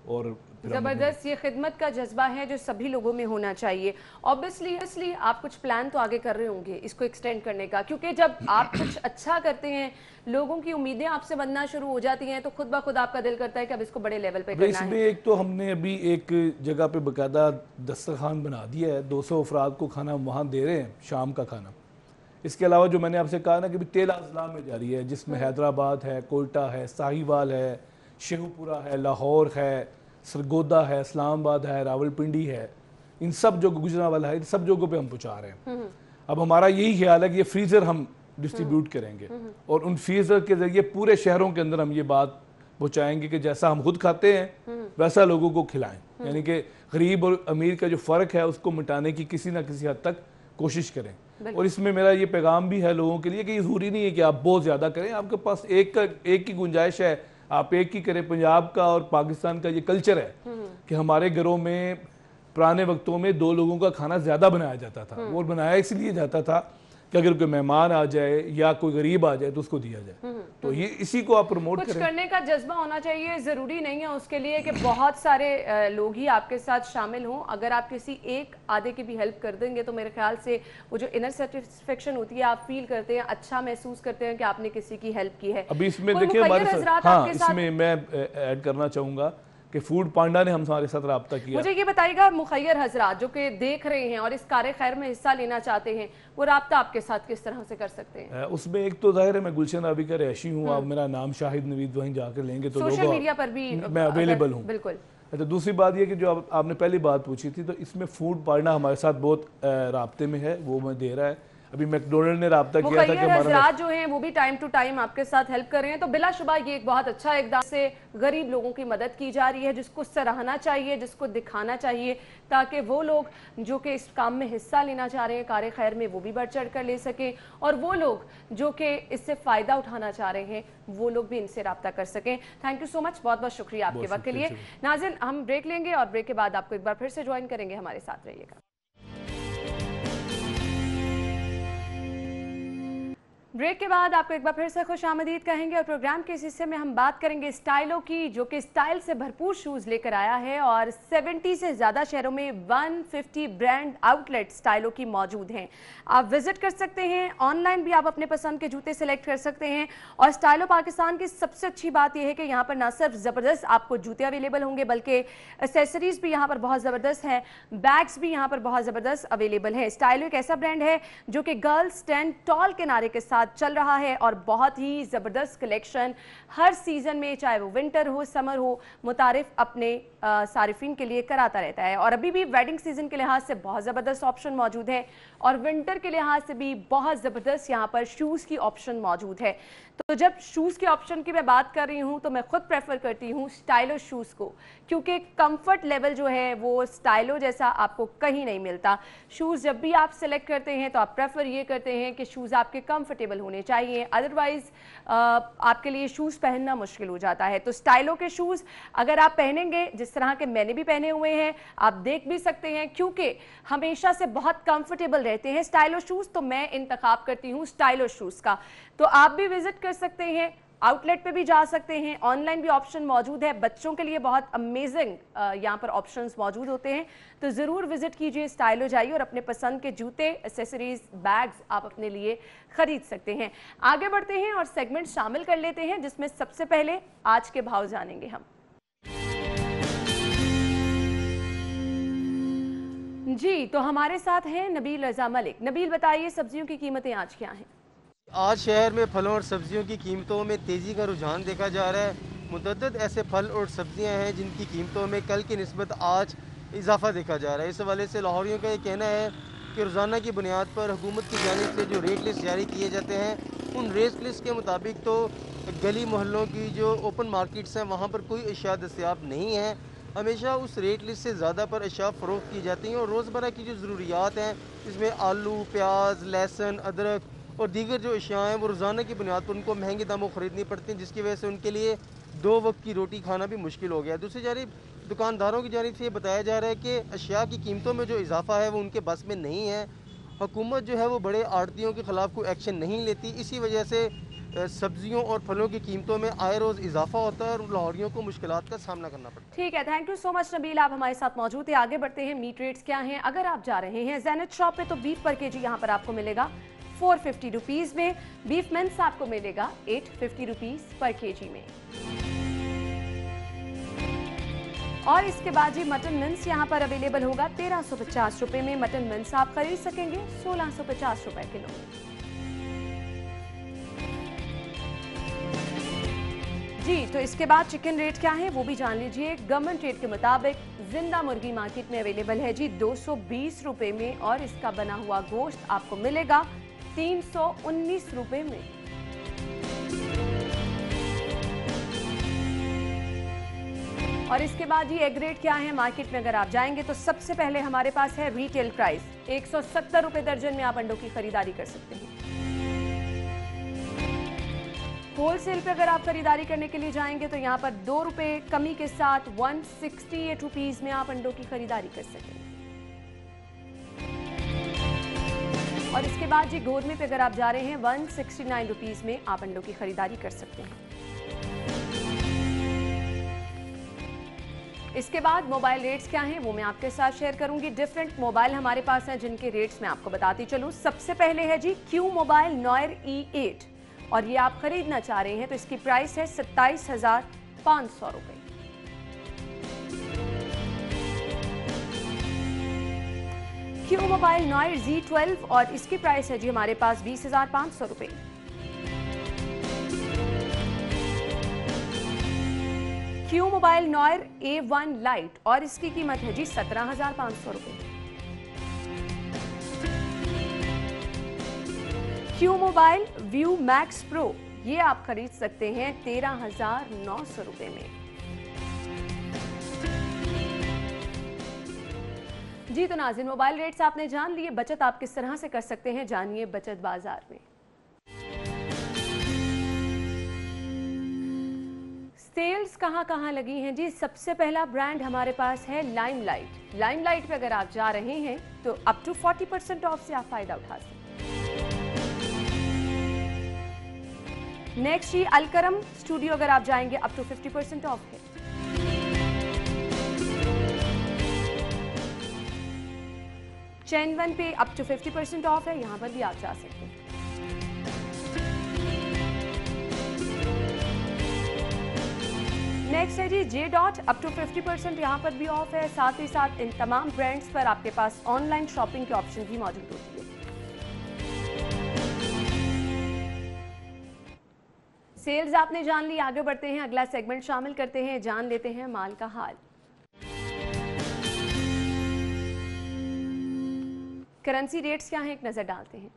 और ज़बरदस्त, ये खिदमत का जज्बा है जो सभी लोगों में होना चाहिए। ऑब्वियसली आप कुछ प्लान तो आगे कर रहे होंगे इसको एक्सटेंड करने का, क्योंकि जब आप कुछ अच्छा करते हैं लोगों की उम्मीदें आपसे बनना शुरू हो जाती हैं, तो खुद ब खुद आपका दिल करता है कि अब इसको बड़े लेवल पे करना इसमें है। एक तो हमने अभी एक जगह पे बाकायदा दस्तरखान बना दिया है, 200 अफराद को खाना वहाँ दे रहे हैं, शाम का खाना। इसके अलावा जो मैंने आपसे कहा ना कि 13 अजला में जारी है, जिसमें हैदराबाद है, कोयटा है, साहिवाल है, शेखुपुरा है, लाहौर है, सरगोदा है, इस्लामाबाद है, रावलपिंडी है, इन सब जो गुजरांवाला है, इन सब जगहों पे हम पहुँचा रहे हैं। अब हमारा यही ख्याल है कि ये फ्रीज़र हम डिस्ट्रीब्यूट करेंगे और उन फ्रीज़र के ज़रिए पूरे शहरों के अंदर हम ये बात पहुँचाएंगे कि जैसा हम खुद खाते हैं वैसा लोगों को खिलाएं। यानी कि गरीब और अमीर का जो फ़र्क है उसको मिटाने की किसी ना किसी हद तक कोशिश करें। और इसमें मेरा ये पैगाम भी है लोगों के लिए कि ज़रूरी नहीं है कि आप बहुत ज़्यादा करें, आपके पास एक की गुंजाइश है, आप एक ही करें। पंजाब का और पाकिस्तान का ये कल्चर है कि हमारे घरों में पुराने वक्तों में 2 लोगों का खाना ज़्यादा बनाया जाता था, और बनाया इसलिए जाता था कि अगर कोई मेहमान आ जाए या कोई गरीब आ जाए तो उसको दिया जाए। तो ये इसी को आप प्रमोट कुछ करें। करने का जज्बा होना चाहिए, ज़रूरी नहीं है उसके लिए कि बहुत सारे लोग ही आपके साथ शामिल हों। अगर आप किसी एक आधे की भी हेल्प कर देंगे तो मेरे ख्याल से वो जो इनर सेटिस्फेक्शन होती है, आप फील करते हैं, अच्छा महसूस करते हैं कि आपने किसी की हेल्प की है। अभी इसमें कोई देखिए हमारे मुखय्यर साथ, हज़रात हाँ आपके साथ- इसमें मैं ऐड करना चाहूँगा कि फूड पांडा ने हमारे साथ रब्ता किया। मुझे ये बताइएगा, मुखैर हजरात जो कि देख रहे हैं और इस कार खैर में हिस्सा लेना चाहते हैं, वो रब्ता आपके साथ किस तरह से कर सकते हैं? उसमें एक तो जाहिर है मैं गुलशन अभी का रहायशी हूँ, आप मेरा नाम शाहिद नवीद वहीं जाकर लेंगे तो सोशल मीडिया पर भी मैं अवेलेबल हूँ। बिल्कुल। अच्छा, दूसरी बात ये कि जो आपने पहली बात पूछी थी, तो इसमें फूड पार्टनर हमारे साथ बहुत राब्ते में है, वो मैं दे रहा है। अभी मैकडोनल्ड ने राब्ता किया था कि हमारा जो हैं वो भी टाइम टू टाइम आपके साथ हेल्प कर रहे हैं, तो बिलाशुबा ये एक बहुत अच्छा इकदाम से गरीब लोगों की मदद की जा रही है, जिसको सराहना चाहिए, जिसको दिखाना चाहिए, ताकि वो लोग जो कि इस काम में हिस्सा लेना चाह रहे हैं कार खैर में, वो भी बढ़ चढ़ कर ले सकें, और वो लोग जो कि इससे फ़ायदा उठाना चाह रहे हैं वो लोग भी इनसे रब्ता कर सकें। थैंक यू सो मच, बहुत बहुत शुक्रिया आपके वक्त के लिए। नाज़िन, हम ब्रेक लेंगे और ब्रेक के बाद आपको एक बार फिर से ज्वाइन करेंगे, हमारे साथ रहिएगा। ब्रेक के बाद आपको एक बार फिर से खुश आमदीद कहेंगे और प्रोग्राम के इस हिस्से में हम बात करेंगे स्टाइलों की, जो कि स्टाइल से भरपूर शूज़ लेकर आया है और 70 से ज़्यादा शहरों में 150 ब्रांड आउटलेट स्टाइलों की मौजूद हैं। आप विजिट कर सकते हैं, ऑनलाइन भी आप अपने पसंद के जूते सेलेक्ट कर सकते हैं। और स्टाइलो पाकिस्तान की सबसे अच्छी बात यह है कि यहाँ पर ना सिर्फ ज़बरदस्त आपको जूते अवेलेबल होंगे, बल्कि एसेसरीज़ भी यहाँ पर बहुत ज़बरदस्त हैं, बैग्स भी यहाँ पर बहुत ज़बरदस्त अवेलेबल है। स्टाइलो एक ऐसा ब्रांड है जो कि गर्ल्स स्टैंड टॉल के नारे के साथ चल रहा है और बहुत ही ज़बरदस्त कलेक्शन हर सीज़न में, चाहे वो विंटर हो समर हो, मुतारिफ अपने सारिफिन के लिए कराता रहता है। और अभी भी वेडिंग सीज़न के लिहाज से बहुत ज़बरदस्त ऑप्शन मौजूद है और विंटर के लिहाज से भी बहुत ज़बरदस्त यहाँ पर शूज़ की ऑप्शन मौजूद है। तो जब शूज़ के ऑप्शन की मैं बात कर रही हूँ तो मैं खुद प्रेफर करती हूँ स्टाइलो शूज़ को, क्योंकि कंफर्ट लेवल जो है वो स्टाइलो जैसा आपको कहीं नहीं मिलता। शूज़ जब भी आप सेलेक्ट करते हैं तो आप प्रेफर ये करते हैं कि शूज़ आपके कंफर्टेबल होने चाहिए, अदरवाइज़ आपके लिए शूज़ पहनना मुश्किल हो जाता है। तो स्टाइलो के शूज़ अगर आप पहनेंगे, जिस तरह के मैंने भी पहने हुए हैं, आप देख भी सकते हैं, क्योंकि हमेशा से बहुत कंफर्टेबल रहते हैं स्टाइलो शूज़, तो मैं इंतखाब करती हूँ स्टाइलो शूज़ का। तो आप भी विजिट कर सकते हैं, आउटलेट पे भी जा सकते हैं, ऑनलाइन भी ऑप्शन मौजूद है। बच्चों के लिए बहुत अमेजिंग यहाँ पर ऑप्शंस मौजूद होते हैं, तो ज़रूर विजिट कीजिए, स्टाइलो जाइए और अपने पसंद के जूते, एसेसरीज, बैग्स आप अपने लिए खरीद सकते हैं। आगे बढ़ते हैं और सेगमेंट शामिल कर लेते हैं, जिसमें सबसे पहले आज के भाव जानेंगे हम। जी, तो हमारे साथ हैं नबील रज़ा मलिक। नबील, बताइए सब्जियों की कीमतें आज क्या हैं? आज शहर में फलों और सब्जियों की कीमतों में तेज़ी का रुझान देखा जा रहा है। मुतअद्दिद ऐसे फल और सब्जियां हैं जिनकी कीमतों में कल की निस्बत आज इजाफा देखा जा रहा है। इस हवाले से लाहौरियों का ये कहना है कि रोज़ाना की बुनियाद पर हुकूमत की जानिब से जो रेट लिस्ट जारी किए जाते हैं, उन रेट लिस्ट के मुताबिक तो गली मोहल्लों की जो ओपन मार्केट्स हैं वहाँ पर कोई अशिया दस्तयाब नहीं है। हमेशा उस रेट लिस्ट से ज़्यादा पर अशिया फ़रोख्त की जाती हैं और रोज़मर्रा की जो ज़रूरियात हैं, इसमें आलू, प्याज, लहसुन, अदरक और दीगर जो अशिया हैं वो रोज़ाना की बुनियाद पर उनको महंगे दामों ख़रीदनी पड़ती हैं, जिसकी वजह से उनके लिए 2 वक्त की रोटी खाना भी मुश्किल हो गया। दूसरी जानिब दुकानदारों की जानिब से ये बताया जा रहा है कि अशिया की कीमतों में जो इजाफा है वो उनके बस में नहीं है। हुकूमत जो है वो बड़े आड़तियों के ख़िलाफ़ कोई एक्शन नहीं लेती, इसी वजह से सब्जियों और फलों की कीमतों में आए रोज़ इजाफा होता है और लाहौरियों को मुश्किलात का सामना करना पड़ता है। ठीक है, thank you so much Nabeel, आप हमारे साथ मौजूद हैं। आगे बढ़ते हैं, मीट रेट्स क्या हैं। अगर आप जा रहे हैं ज़ैनत शॉप पे तो बीफ पर केजी यहाँ पर आपको मिलेगा 450 रुपीज़ में, बीफ मिन्स आपको मिलेगा 850 रुपीज़ पर केजी में। और इसके बाद जी मटन मिन्स यहाँ पर अवेलेबल होगा 1350 रुपये में। मटन मिन्स आप खरीद सकेंगे 1650 रुपये किलो में। जी, तो इसके बाद चिकन रेट क्या है वो भी जान लीजिए। गवर्नमेंट रेट के मुताबिक जिंदा मुर्गी मार्केट में अवेलेबल है जी 220 रुपये में और इसका बना हुआ गोश्त आपको मिलेगा 319 रुपये में। और इसके बाद ये एग रेट क्या है मार्केट में अगर आप जाएंगे तो सबसे पहले हमारे पास है रिटेल प्राइस 170 रुपये दर्जन में आप अंडों की खरीदारी कर सकते हैं। होलसेल पे अगर आप खरीदारी करने के लिए जाएंगे तो यहाँ पर 2 रुपये कमी के साथ 168 रुपीज़ में आप अंडों की खरीदारी कर सकेंगे। और इसके बाद जी गोरमे पे अगर आप जा रहे हैं 169 रुपीज़ में आप अंडों की खरीदारी कर सकते हैं। इसके बाद मोबाइल रेट्स क्या हैं वो मैं आपके साथ शेयर करूंगी। डिफरेंट मोबाइल हमारे पास हैं जिनके रेट्स मैं आपको बताती चलूं। सबसे पहले है G Q mobile noir E8 और ये आप खरीदना चाह रहे हैं तो इसकी प्राइस है 27,500 रुपये। क्यू मोबाइल नॉयर Z12 और इसकी प्राइस है जी हमारे पास 20,500 रुपए। Q mobile noir A1 light और इसकी कीमत है जी 17,500 रुपए। Q mobile view max pro ये आप खरीद सकते हैं 13,900 रुपए में। जी तो नाज़रीन, मोबाइल रेट्स आपने जान लिए, बचत आप किस तरह से कर सकते हैं जानिए बचत बाजार में। सेल्स कहां कहां लगी हैं जी। सबसे पहला ब्रांड हमारे पास है लाइमलाइट। लाइमलाइट पे अगर आप जा रहे हैं तो अप टू 40% ऑफ से आप फायदा उठा सकते हैं। नेक्स्ट ही अलकरम स्टूडियो अगर आप जाएंगे अप टू 50% ऑफ है। चैनवन पे अप टू 50% ऑफ है, यहां पर भी आप जा सकते हैं। नेक्स्ट है जी जे डॉट, अप टू 50% यहां पर भी ऑफ है। साथ ही साथ इन तमाम ब्रांड्स पर आपके पास ऑनलाइन शॉपिंग के ऑप्शन भी मौजूद होती है। सेल्स आपने जान ली, आगे बढ़ते हैं, अगला सेगमेंट शामिल करते हैं, जान लेते हैं माल का हाल। करेंसी रेट्स क्या हैं, एक नजर डालते हैं।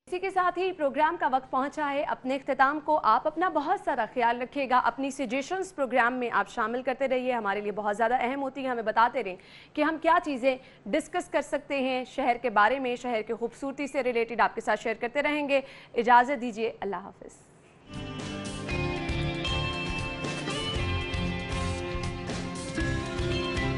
इसी के साथ ही प्रोग्राम का वक्त पहुंचा है अपने इख्तिताम को। आप अपना बहुत सारा ख्याल रखिएगा, अपनी सजेशंस प्रोग्राम में आप शामिल करते रहिए, हमारे लिए बहुत ज़्यादा अहम होती है। हमें बताते रहें कि हम क्या चीज़ें डिस्कस कर सकते हैं शहर के बारे में, शहर की खूबसूरती से रिलेटेड आपके साथ शेयर करते रहेंगे। इजाज़त दीजिए, अल्लाह हाफ़िज़।